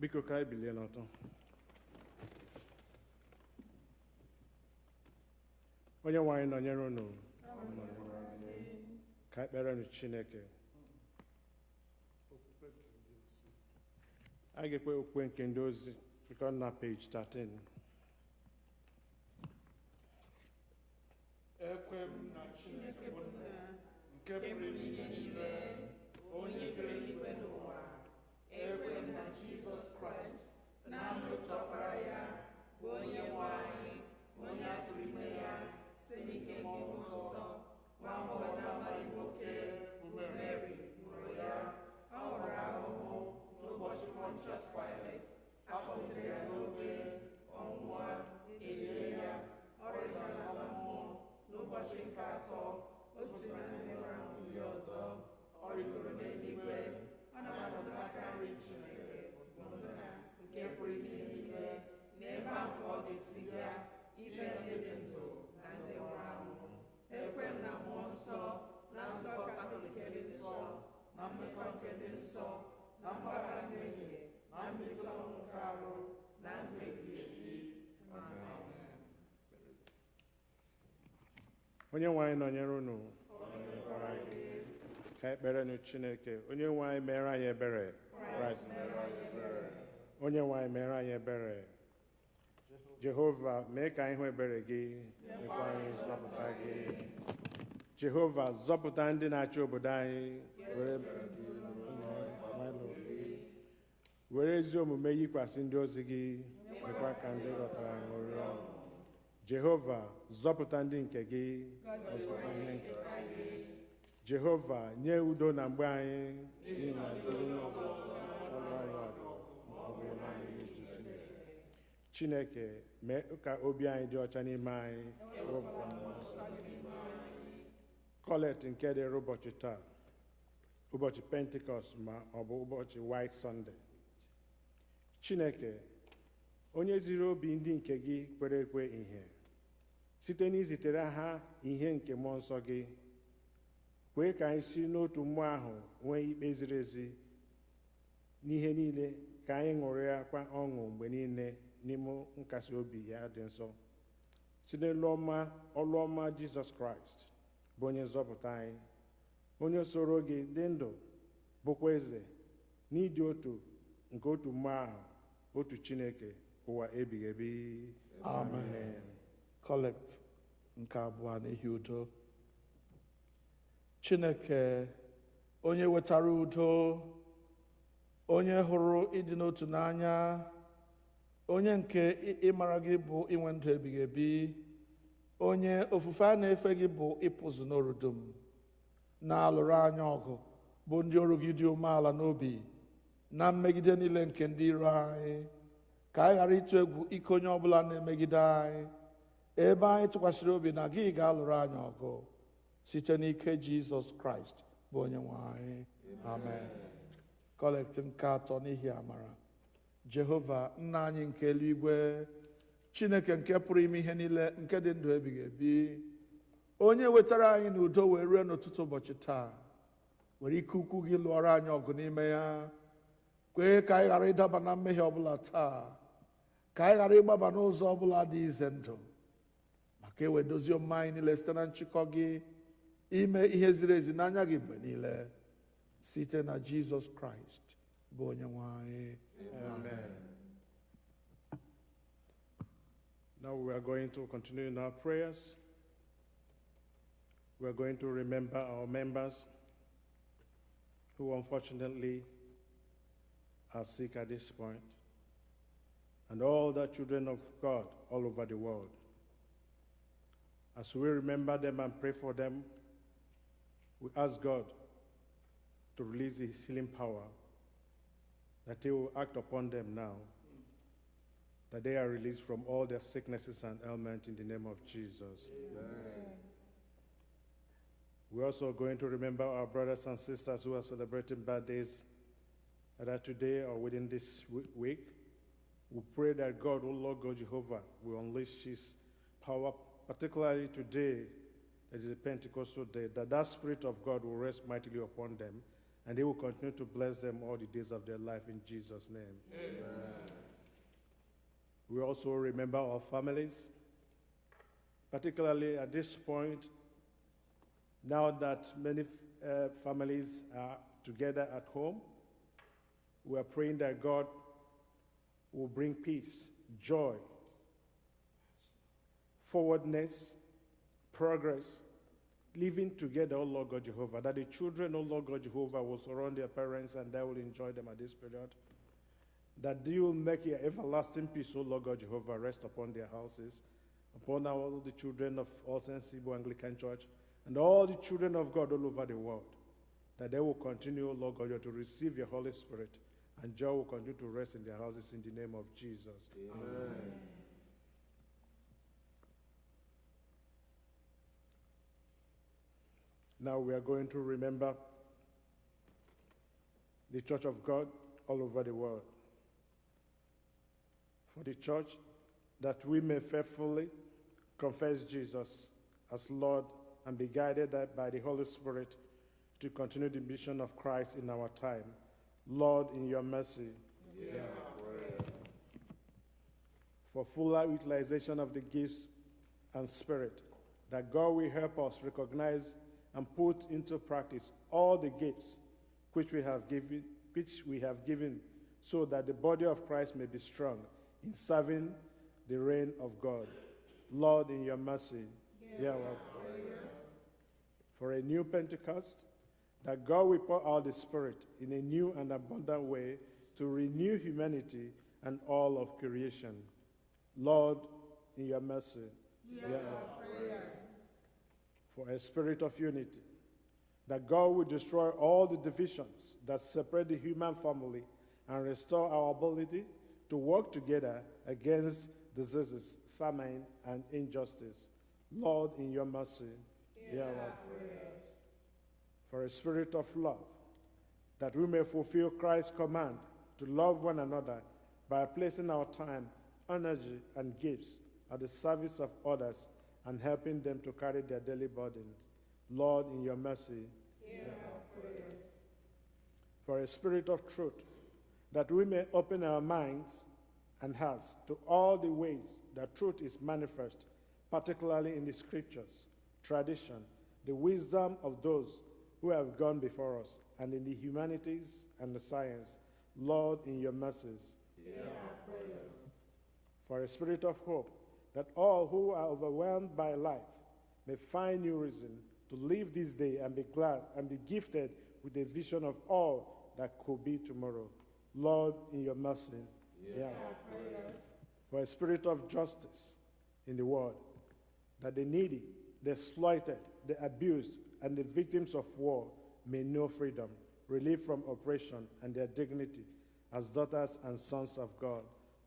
Biko ka anyị bilie n'ọtọ. Onye-nwe anyị nọnyere unu. Ka ekpere nụ Chineke. A ga-ekpe okpukpe nke ndị ozi biko na page 13. Ekwe m na Chineke bụ nna nke pụrụ ime ihe niile, onye kere eluigwe n'ụwa. Ekwe m na Jizọs Kraịst, naanị otu ọkpara ya, bụ Onye-nwe anyị, onye a tụrụ ime ya site n'ike nke Mmụọ Nsọ, nwa agbọghọ na-amaghị nwoke, bụ Mary mụrụ ya. Ọ nwụrụ ahụhụ n'ụbọchị Pontius Pilate, a kpọgidere ya n'obe, ọ nwụọ, e lie ya, ọ rịdara n'ala mmụọ. N'ụbọchị nke atọ, o si na ndị nwụrụ anwụ bilie ọzọ, ọ rịgoro n'eluigwe, ọ na-anọdụ n'aka nri Chineke bụ Nna nke pụrụ ime ihe niile. N'ebe ahụ ka ọ ga-esi bịa ikpe ndị dị ndụ na ndị nwụrụ anwụ. Ekwe m na Mmụọ Nsọ, na nzukọ Katọlik dị nsọ, na mmekọ nke dị nsọ, na mgbaghara mmehie, na mbilite n'ọnwụ nke arụ, na ndụ ebighị ebi. Amen. Onye-nwe anyị nọnyere unu. Ka ekpere nụ Chineke. Onye-nwe anyị mere anyị ebere. Onye-nwe anyị mere anyị ebere. Jehova, mee ka anyị hụ ebere gị, mekwa anyị zọpụta gị. Jehova, zọpụta ndị na-achị obodo anyị, were ezi omume yikwasị ndị ozi gị, mekwa ka ndị ghọtara ṅụrịa. Jehova, zọpụta ndị nke gị, ọzọkwa ihe nke gị. Jehova, nye udo na mgbe anyị, n'ihi na ndị ọrụ anyị ọgụ ma ọ bụ naanị Chineke. Chineke, mee ka obi anyị dị ọcha n'ime anyị. Kọlet nke dịrị ụbọchị taa, ụbọchị Pentikọst ma ọ bụ ụbọchị White Sunday. Chineke, onye ziri obi ndị nke gị kwere ekwe ihe, site n'izitere ha ihe nke mmụọ nsọ gị, kwee ka anyị si n'otu mmụọ ahụ nwee ikpe ziri ezi n'ihe niile, ka anyị ṅụrịakwa ọṅụ mgbe niile n'ime nkasi obi ya dị nsọ, site n'ọlụ ọma Jizọs Kraịst bụ onye nzọpụta anyị, onye soro gị dị ndụ, bụkwa eze n'ịdị otu nke otu mmụọ ahụ, otu Chineke, ụwa ebighị ebi. Amen. Collect nke abụọ n'ihi udo. Chineke, onye wetara udo, onye hụrụ ịdị n'otu n'anya, onye nke ịmara gị bụ inwe ndụ ebighị ebi, onye ofufe a na-efe gị bụ ịpụzụ n'oru dum, na-alụrụ anya ọgụ bụ ndị ọrụ gị dị umeala n'obi na mmegide niile nke ndị iro anyị, ka anyị ghara ịtụ egwu ike onye ọbụla na-emegide anyị, ebe anyị tụkwasịrị obi na gị ga-alụrụ anyị ọgụ site n'ike Jizọs Kraịst bụ Onye-nwe anyị. Amen. Kọlekti nke atọ n'ihi amara. Jehova, nna anyị nke eluigwe, Chineke nke pụrụ ime ihe niile, nke dị ndụ ebighị ebi, onye wetara anyị n'udo wee rue n'ụtụtụ ụbọchị taa, were ike ukwu gị lụọrọ anyị ọgụ n'ime ya. Kwee ka anyị ghara ịdaba na mmehie ọbụla taa, ka anyị ghara ịgbaba n'ụzọ ọbụla dị ize ndụ, maka ewedozie omume anyị niile site na nchịkọ gị, ime ihe ziri ezi n'anya gị mgbe niile, site na Jizọs Kraịst bụ Onye-nwe anyị. Amen. Now we are going to continue in our prayers. We are going to remember our members who unfortunately are sick at this point, and all the children of God all over the world. As we remember them and pray for them, we ask God to release His healing power, that He will act upon them now, that they are released from all their sicknesses and ailments in the name of Jesus. Amen. We're also going to remember our brothers and sisters who are celebrating birthdays, either today or within this week. We pray that God, O Lord God Jehovah, will unleash His power, particularly today, that is a Pentecostal day, that Spirit of God will rest mightily upon them, and He will continue to bless them all the days of their life in Jesus' name. Amen. We also remember our families, particularly at this point, now that many families are together at home. We are praying that God will bring peace, joy, forwardness, progress, living together, O Lord God Jehovah, that the children, O Lord God Jehovah, will surround their parents and they will enjoy them at this period. That you will make your everlasting peace, O Lord God Jehovah, rest upon their houses, upon all the children of All Saints Igbo Anglican Church, and all the children of God all over the world, that they will continue, O Lord God, to receive your Holy Spirit, and joy will continue to rest in their houses in the name of Jesus. Amen. Now we are going to remember the Church of God all over the world. For the church, that we may faithfully confess Jesus as Lord and be guided by the Holy Spirit to continue the mission of Christ in our time. Lord, in your mercy, Yeah. for fuller utilization of the gifts and spirit, that God will help us recognize and put into practice all the gifts which we have given, so that the body of Christ may be strong in serving the reign of God. Lord, in your mercy, hear our prayer. For a new Pentecost, that God will pour out the Spirit in a new and abundant way to renew humanity and all of creation. Lord, in your mercy, hear our prayers. For a spirit of unity, that God will destroy all the divisions that separate the human family and restore our ability to work together against diseases, famine, and injustice. Lord, in your mercy, hear our prayers. For a spirit of love, that we may fulfill Christ's command to love one another by placing our time, energy, and gifts at the service of others and helping them to carry their daily burdens. Lord, in your mercy, hear our prayers. For a spirit of truth, that we may open our minds and hearts to all the ways that truth is manifest, particularly in the scriptures, tradition, the wisdom of those who have gone before us, and in the humanities and the science. Lord, in your mercies, hear our prayers. For a spirit of hope, that all who are overwhelmed by life may find new reason to live this day and be glad and be gifted with a vision of all that could be tomorrow. Lord, in your mercy, hear our prayers. For a spirit of justice in the world, that the needy, the exploited, the abused, and the victims of war may know freedom, relief from oppression, and their dignity as daughters and sons of God.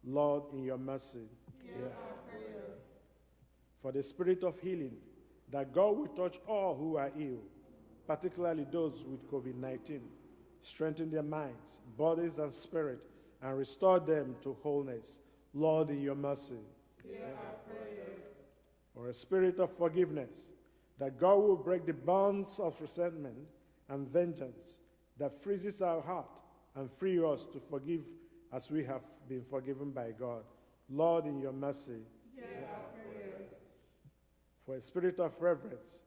Lord, in your mercy, hear our prayers. For the spirit of healing, that God will touch all who are ill, particularly those with COVID-19, strengthen their minds, bodies, and spirit, and restore them to wholeness. Lord, in your mercy, hear our prayers. For a spirit of forgiveness, that God will break the bonds of resentment and vengeance that freezes our heart and free us to forgive as we have been forgiven by God. Lord, in your mercy, hear our prayers. For a spirit of reverence,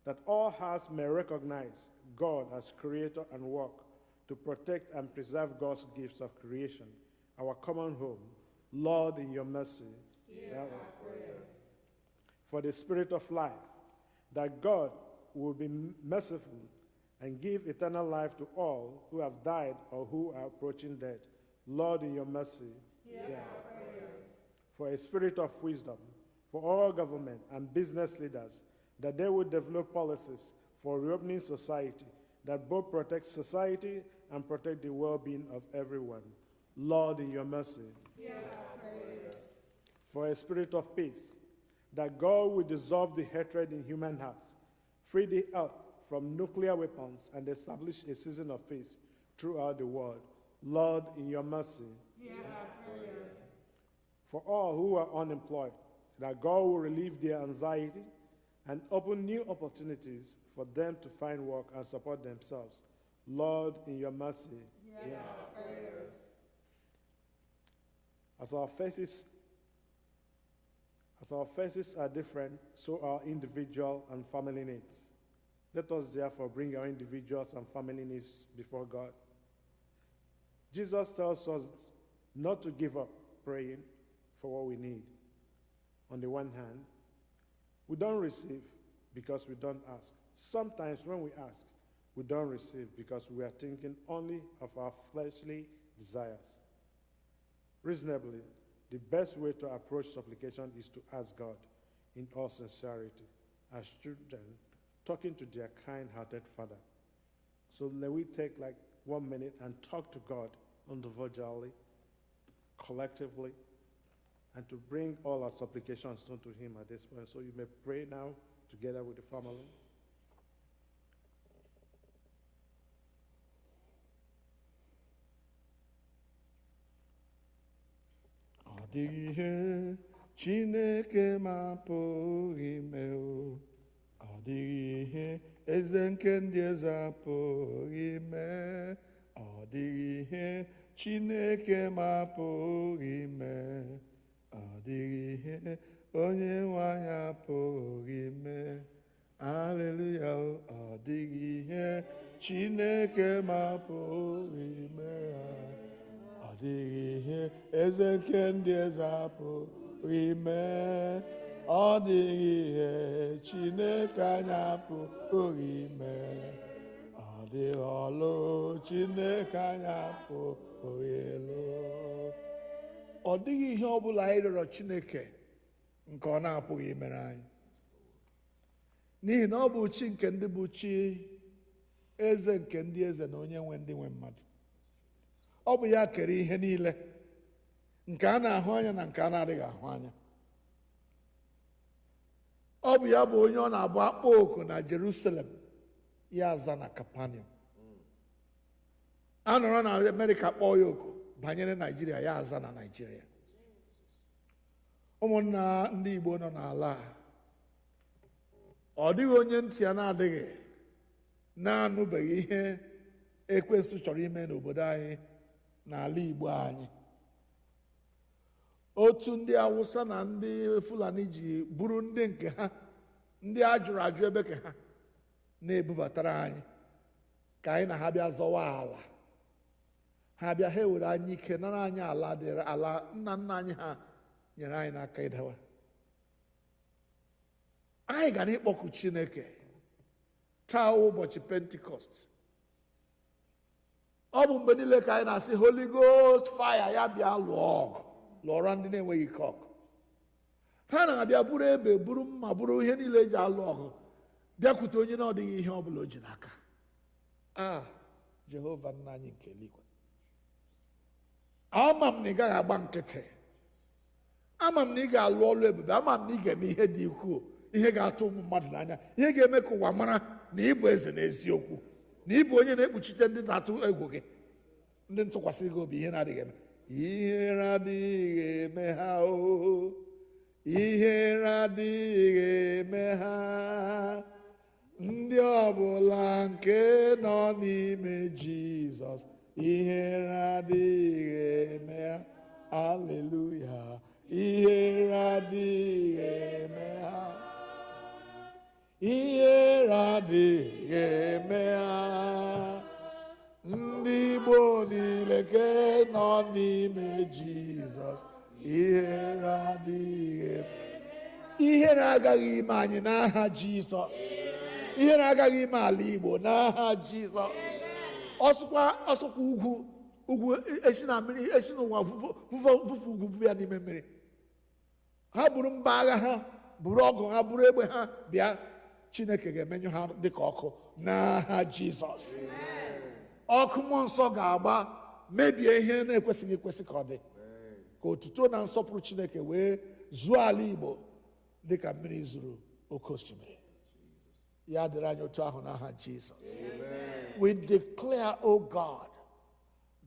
that all hearts may recognize God as creator and work to protect and preserve God's gifts of creation, our common home. Lord, in your mercy, hear our prayers. For the spirit of life, that God will be merciful and give eternal life to all who have died or who are approaching death. Lord, in your mercy, hear our prayers. For a spirit of wisdom, for all government and business leaders, that they will develop policies for reopening society that both protect society and protect the well-being of everyone. Lord, in your mercy, hear our prayers. For a spirit of peace, that God will dissolve the hatred in human hearts, free the earth from nuclear weapons, and establish a season of peace throughout the world. Lord, in your mercy, hear our prayers. For all who are unemployed, that God will relieve their anxiety and open new opportunities for them to find work and support themselves. Lord, in your mercy, hear our prayers. As our faces are different, so are individual and family needs. Let us therefore bring our individuals and family needs before God. Jesus tells us not to give up praying for what we need. On the one hand, we don't receive because we don't ask. Sometimes when we ask, we don't receive because we are thinking only of our fleshly desires. Reasonably, the best way to approach supplication is to ask God in all sincerity, as children talking to their kind-hearted Father. So let we take like 1 minute and talk to God individually, collectively, and to bring all our supplications unto Him at this point. So you may pray now together with the family. Ọ dịghị ihe Chineke ma apụghị ime o. Ọ dịghị ihe eze nke ndị eze apụghị ime. Ọ dịghị ihe Chineke ma apụghị ime. Ọ dịghị ihe Onye-nwe-ayi apụghị ime. Hallelujah. Ọ dịghị ihe Chineke ma apụghị ime. Ọ dịghị ihe eze nke ndị eze apụghị ime. Ọ dịghị ihe Chineke anyị apụghị ime. Ọ dịghị ọlụ Chineke anyị apụghị ịlụ. Ọ dịghị ihe ọ bụla anyị rịọrọ Chineke nke ọ na-apụghị imere anyị. N'ihi na ọ bụ chi nke ndị bụ chi, eze nke ndị eze na onye nwe ndị nwe mmadụ. Ọ bụ ya kere ihe niile, nke a na-ahụ anya na nke a na-adịghị ahụ anya. Ọ bụ ya bụ onye ọ na-abụ akpọ oku na Jerusalem, ya aza na Kapanọm. A nọrọ na Amerịka kpọọ ya oku banyere Naịjirịa, ya aza na Naịjirịa. Ụmụnna ndị Igbo nọ n'ala a, ọ dịghị onye ntị ya na-adịghị na-anụbeghị ihe Ekwensu chọrọ ime n'obodo anyị, n'ala Igbo anyị. Otu ndị Awụsa na ndị Fulani ji bụrụ ndị nke ha, ndị a jụrụ ajụ ebe ke ha, na-ebubatara anyị ka anyị na ha bịa zọwa ala. Ha bịa ha ewere anyị ike nara anyị ala dịrị ala nna nna anyị ha nyere anyị n'aka ịdawa. Anyị ga na-ịkpọku Chineke taa ụbọchị Pentikọst. Ọ bụ mgbe niile ka anyị na-asị Holy Ghost fire ya bịa lụọ ọgụ, lụọrọ ndị na-enweghị ike ọgụ. Ha na-abịa bụrụ ebe, bụrụ mma, bụrụ ihe niile eji alụ ọgụ, bịakwute onye na ọdịghị ihe ọbụla o ji n'aka. Jehova nna anyị nke eluigwe, ama m na ị gaghị agba nkịtị, ama m na ị ga-alụ ọlụ ebube, ama m na ị ga-eme ihe dị ukwuu, ihe ga-atụ ụmụ mmadụ n'anya, ihe ga-eme ka ụwa mara na ị bụ eze n'eziokwu, na ị bụ onye na-ekpuchite ndị na-atụ egwu gị, ndị ntụkwasịrị gị obi. Ihe na-adịghị eme, ihe na-adịghị eme ha o, ihe na-adịghị eme ha, ndị ọbụla nke nọ n'ime Jizọs, ihe na-adịghị eme ha. Haleluya. Ihe na-adịghị eme ha, ihe na-adịghị eme ha, ndị Igbo niile nke nọ n'ime Jizọs, ihe na-adịghị eme. Ihere agaghị ime anyị n'aha Jizọs. Ihere agaghị ime ala Igbo n'aha Jizọs. Ọsọkwa ugwu esi na mmiri, esi n'ụwa vụfu ugwu ya n'ime mmiri. Ha buru mba agha ha, buru ọgụ ha, buru egbe ha, bịa, Chineke ga-emenyu ha dịka ọkụ n'aha Jizọs. Ọkụ mmụọ nsọ ga-agba, mebie ihe na-ekwesịghị ekwesị ka ọ dị, ka otuto na nsọpụrụ Chineke wee zuo ala Igbo dịka mmiri zuru oke osimiri. Ya dịrị anyị otu ahụ n'aha Jizọs. We declare, O God,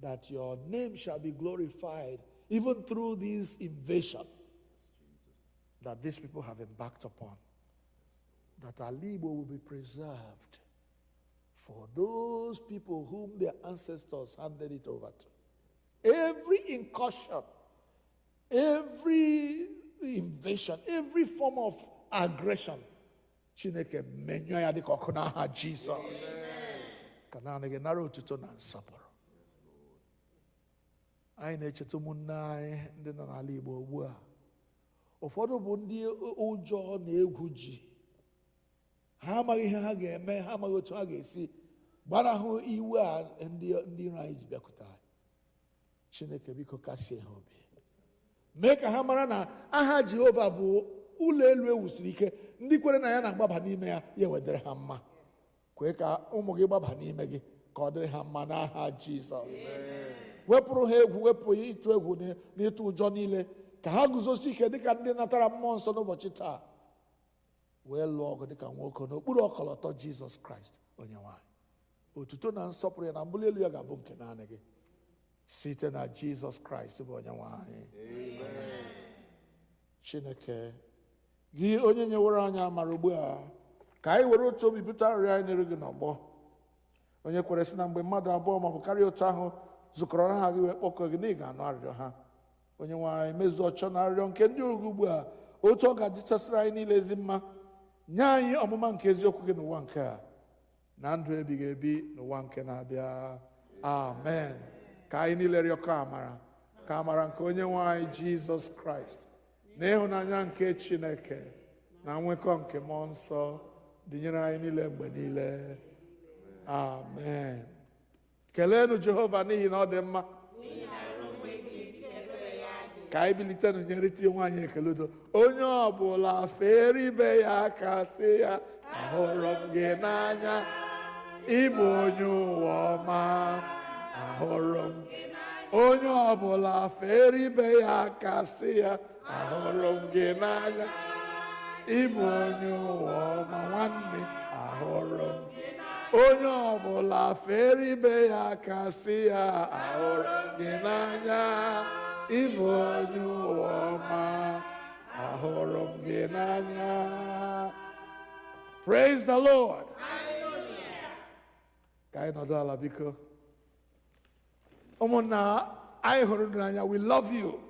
that your name shall be glorified even through this invasion that these people have embarked upon, that our Igbo will be preserved for those people whom their ancestors handed it over to. Every incursion, every invasion, every form of aggression, Chineke menyo ya dịka ọkụ n'aha Jesus. Ka naanị gị nara otuto na nsọpụrụ. Anyị na-echeta ụmụnne anyị ndị nọ n'ala Igbo ugbu a. Ụfọdụ bụ ndị ụjọ na egwu ji. Ha amaghị ihe ha ga-eme, ha amaghị otu ha ga-esi gbanahụ iwe a ndị iro anyị ji bịakwute anyị. Chineke biko kasie ha obi. Mee ka ha mara na aha Jehova bụ ụlọ elu ewusiri ike, ndị kwere na ya na-agbaba n'ime ya, ya wedere ha mma. Kwee ka ụmụ gị gbaba n'ime gị ka ọ dịrị ha mma n'aha Jizọs. Wepụrụ ha egwu, wepụ ịtụ egwu na ịtụ ụjọ niile, ka ha guzosi ike dịka ndị natara mmụọ nsọ n'ụbọchị taa, wee lụọ ọgụ dịka nwoke n'okpuru ọkọlọtọ Jizọs Kraịst Onye-nwe-ayi. Otuto na nsọpụrụ ya na mbuli elu ya ga-abụ nke naanị gị, site na Jizọs Kraịst bụ Onye-nwe-ayi. Chineke, gị onye nyewere anyị amara ugbu a, ka anyị were otu obi bute arịrịọ anyị na-eru gị n'ọgbọ. Onye kwere sị na mgbe mmadụ abụọ maọbụ karịa otu ahụ zukọrọ n'aha gị wee kpọkọọ gị, na ị ga-anụ arịrịọ ha. Onye-nwe-anyị, mezuo ọchọ na arịrịọ nke ndị oru gị ugbu a, otu ọ ga-adịchasịrị anyị niile ezi mma. Nye anyị ọmụma nke eziokwu gị n'ụwa nke a, na ndụ ebighị ebi n'ụwa nke na-abịa. Amen. Ka anyị niile rịọkọ amara, ka amara nke Onye-nwe-anyị Jizọs Kraịst na ịhụnanya nke Chineke na nwekọ nke mmụọ nsọ dịnyere anyị niile mgbe niile. Amen. Keleenụ Jehova n'ihi na ọ dị mma. Ka anyị bilitenụ nyerịta onwe anyị ekele udo. Onye ọbụla feere ibe ya aka sị ya, ahụrụ m gị n'anya, ịbụ onye ụwa ọma, ahụrụ m. Onye ọbụla feere ibe ya aka sị ya, ahụrụ m gị n'anya, ịbụ onye ụwa ọma. Nwanne, ahụrụ m. Onye ọbụla feere ibe ya aka sị ya, ahụrụ m gị n'anya, ịbụ onye ụwa ọma, ahụrụ m gị n'anya. Praise the Lord. Ka anyị nọdụ ala biko. Ụmụnna anyị hụrụ n'anya, we love you.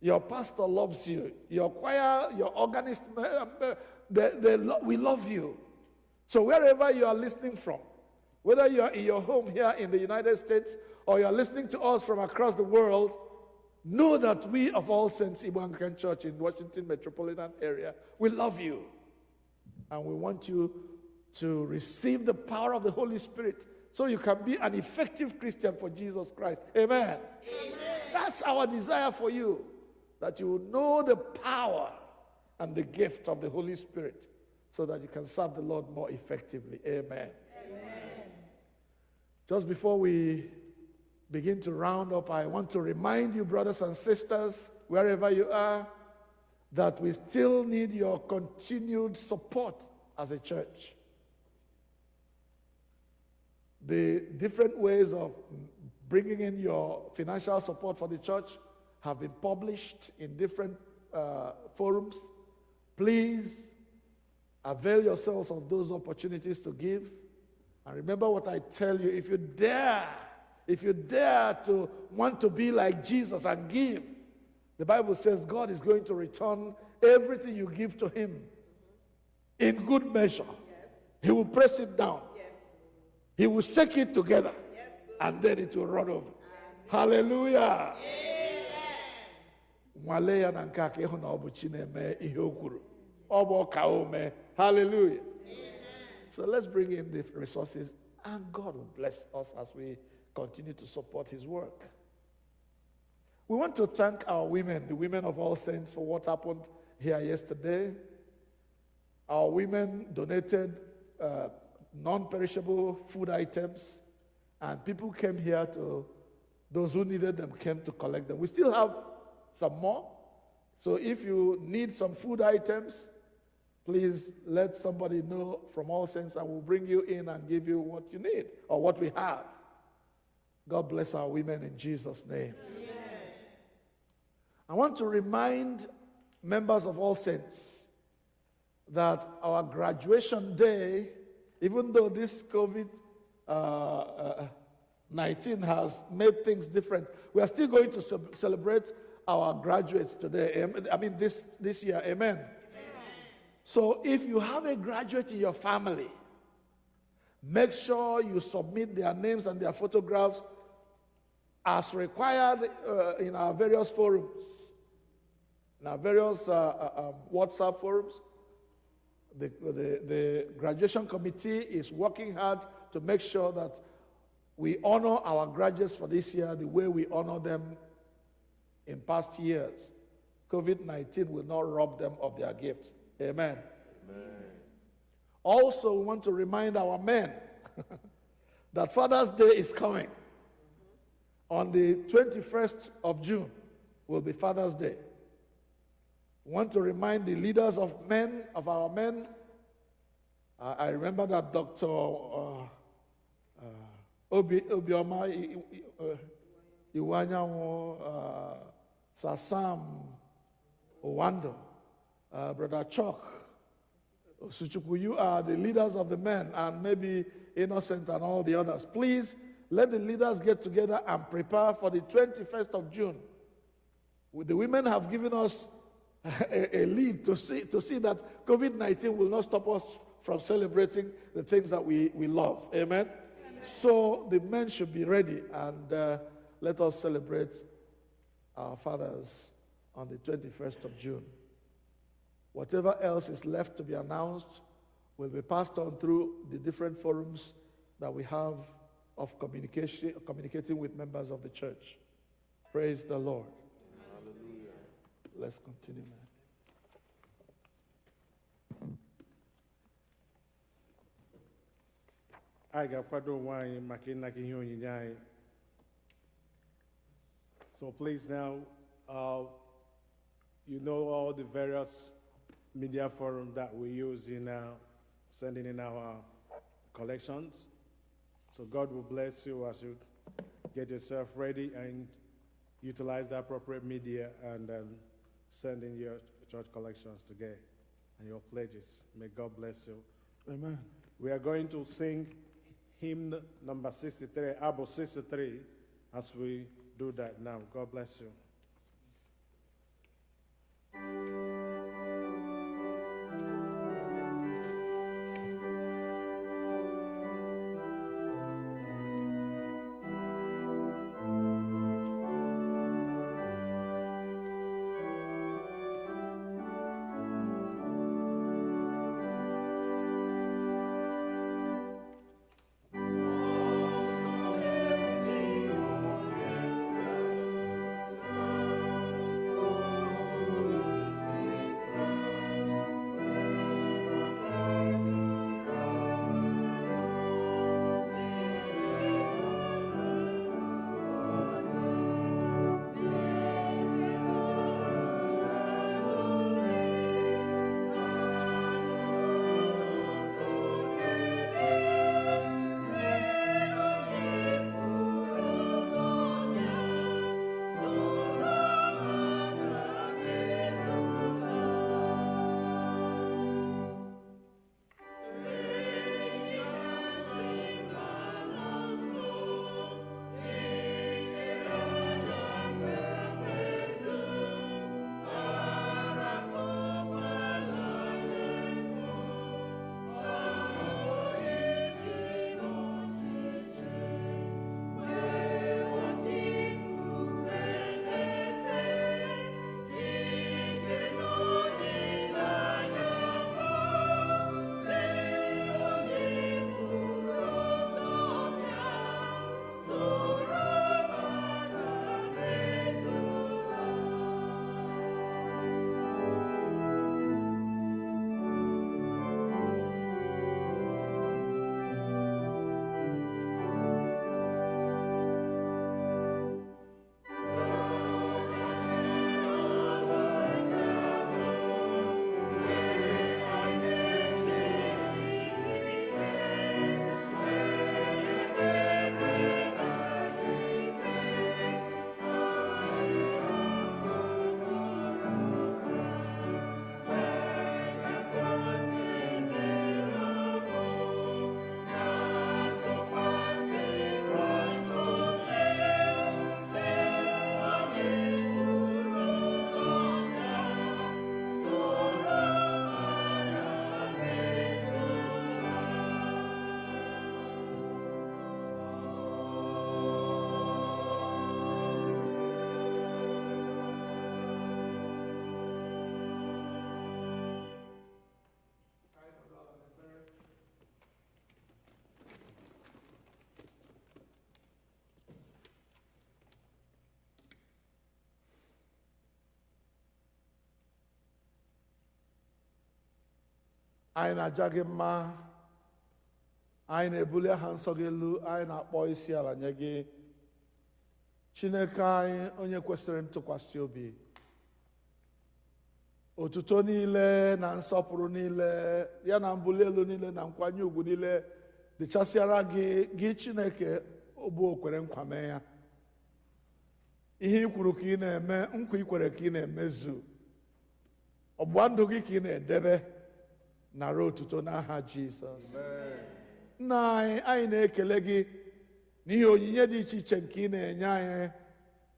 Your pastor loves you. Your choir, your organist, we love you. So wherever you are listening from, whether you are in your home here in the United States or you are listening to us from across the world, know that we of All Saints Igbo Anglican Church in Washington metropolitan area, we love you. And we want you to receive the power of the Holy Spirit so you can be an effective Christian for Jesus Christ. Amen. Amen. That's our desire for you, that you will know the power and the gift of the Holy Spirit so that you can serve the Lord more effectively. Amen. Amen. Just before we begin to round up, I want to remind you, brothers and sisters, wherever you are, that we still need your continued support as a church. The different ways of bringing in your financial support for the church have been published in different forums. Please avail yourselves of those opportunities to give. And remember what I tell you, if you dare to want to be like Jesus and give, the Bible says God is going to return everything you give to him in good measure. Yes. He will press it down. Yes. He will shake it together. Yes, and then it will run over. Amen. Hallelujah. Amen. Hallelujah. Amen. So let's bring in the resources, and God will bless us as we continue to support his work. We want to thank our women, the women of All Saints, for what happened here yesterday. Our women donated non-perishable food items, and people came here those who needed them came to collect them. We still have some more. So if you need some food items, please let somebody know from All Saints, and we'll bring you in and give you what you need or what we have. God bless our women in Jesus' name. Amen. I want to remind members of All Saints that our graduation day even though this COVID-19 has made things different, we are still going to celebrate our graduates today. I mean, this year. Amen. So if you have a graduate in your family, make sure you submit their names and their photographs as required in our various forums, in our various WhatsApp forums. The graduation committee is working hard to make sure that we honor our graduates for this year the way we honor them in past years. COVID-19 will not rob them of their gifts. Amen. Amen. Also, we want to remind our men that Father's Day is coming. On the 21st of June will be Father's Day. We want to remind the leaders of our men. I remember that Dr. Obioma Iwanyanwo, Sir Sam Owando, Brother Chuck, Osuchukwu, you are the leaders of the men, and maybe Innocent and all the others. Please let the leaders get together and prepare for the 21st of June. The women have given us a lead to see that COVID-19 will not stop us from celebrating the things that we love. Amen? So the men should be ready, and let us celebrate our fathers on the 21st of June. Whatever else is left to be announced will be passed on through the different forums that we have of communicating with members of the church. Praise the Lord. Hallelujah. Let's continue now. I ga-akwado onwe anyị maka ịnaka ihe onyinye anyị. So please now, you know all the various media forums that we use in sending in our collections. So God will bless you as you get yourself ready and utilize the appropriate media and send in your church collections today and your pledges. May God bless you. Amen. We are going to sing hymn number 63, Abu 63, as we do that now. God bless you. Amen. anyị na-aja gị mma, anyị na-ebuli aha nsọ gị elu, anyị na-akpọ isi ala nye gị, Chineke anyị onye kwesịrị ntụkwasị obi. Otuto niile na nsọpụrụ niile ya na mbuli elu niile na nkwanye ugwu niile dịchasịara gị Chineke bụ okwere nkwa mee ya. Ihe i kwuru ka ị na-eme, nkwa i kwere ka ị na-emezu, ọgbụgba ndụ gị ka ị na-edebe, nara otuto n'aha Jizọs. Nna anyị na-ekele gị n'ihi onyinye dị iche iche nke ị na-enye anyị,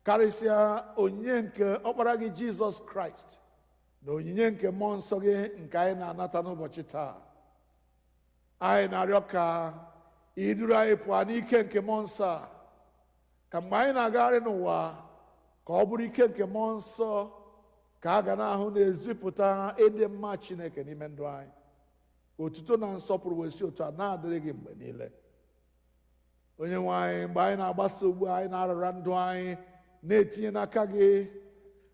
karịsịa onyinye nke ọkpara gị Jizọs Kraịst na onyinye nke mmụọ nsọ gị nke anyị na-anata n'ụbọchị taa. Anyị na-arịọ ka ị duru anyị pụọ n'ike nke mmụọ nsọ a, ka mgbe anyị na-agagharị n'ụwa ka ọ bụrụ ike nke mmụọ nsọ ka a ga na-ahụ na-ezipụta ịdị mma Chineke n'ime ndụ anyị. Otuto na nsọpụrụ wee si otu a na-adịrị gị mgbe niile. Onye-nwe anyị, mgbe anyị na-agbasa ugbu anyị na-arara ndụ anyị na-etinye n'aka gị,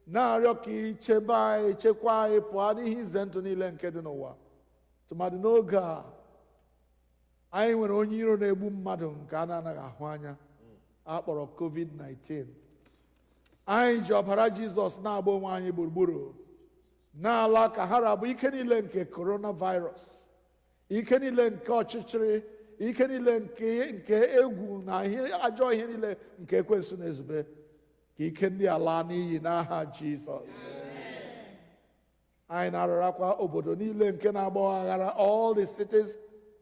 na-arịọ ka ị chebe anyị, chekwa anyị pụọ n'ihe ize ndụ niile nke dị n'ụwa. Tụmadị n'oge a anyị nwere onye iro na-egbu mmadụ nke a na-anaghị ahụ anya, akpọrọ COVID-19. Anyị ji ọbara Jizọs na-agba onwe anyị gburugburu n'ala ka ha rabụ ike niile nke coronavirus, ike niile nke ọchịchịrị, ike niile nke egwu na ajọ ihe niile nke ekwensu na-ezube, ka ike ndị ala n'iyi n'aha Jizọs. Anyị na-ararakwa obodo niile nke na-agba aghara, all the cities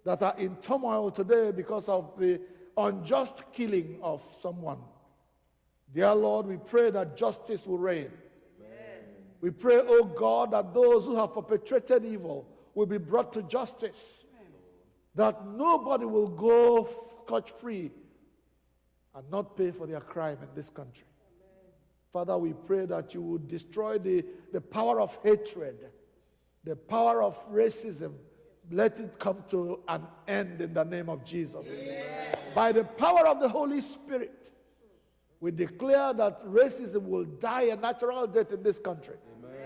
that are in turmoil today because of the unjust killing of someone. Dear Lord, we pray that justice will reign. We pray, oh God, that those who have perpetrated evil will be brought to justice, that nobody will go scot-free and not pay for their crime in this country. Father, we pray that you will destroy the power of hatred, the power of racism. Let it come to an end in the name of Jesus. By the power of the Holy Spirit, we declare that racism will die a natural death in this country,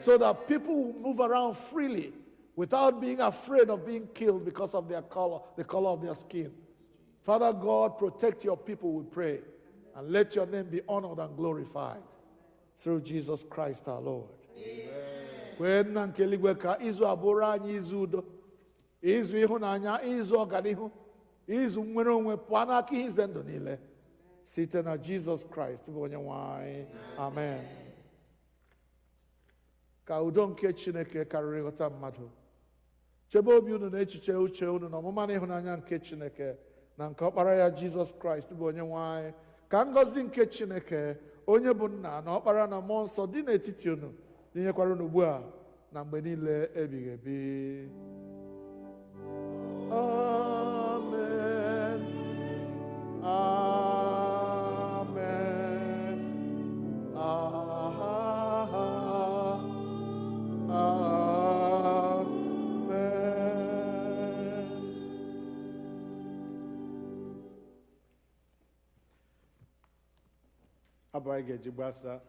so that people will move around freely without being afraid of being killed because of their color, the color of their skin. Father God, protect your people, we pray, and let your name be honored and glorified through Jesus Christ our Lord. Amen. Izu abụrụ anyị izu udo, izu ịhụnanya, izu ọganihu, izu nwere onwe pụọ n'aka ihe ize ndụ niile, site na Jizọs Kraịst bụ Onye-nwe anyị. Amen. Ka udo nke Chineke karịrị ịghọta mmadụ chebe obi unu na echiche uche unu na ọmụma na ịhụnanya nke Chineke na nke ọkpara ya Jizọs Kraịst bụ Onye-nwe anyị. Ka ngọzi nke Chineke onye bụ Nna na ọkpara na mmụọ nsọ dị n'etiti unu, dinyekwara unu ugbu a na mgbe niile ebighị ebi. Amen. Amen. Amen. Abua anyị ga-eji gbasa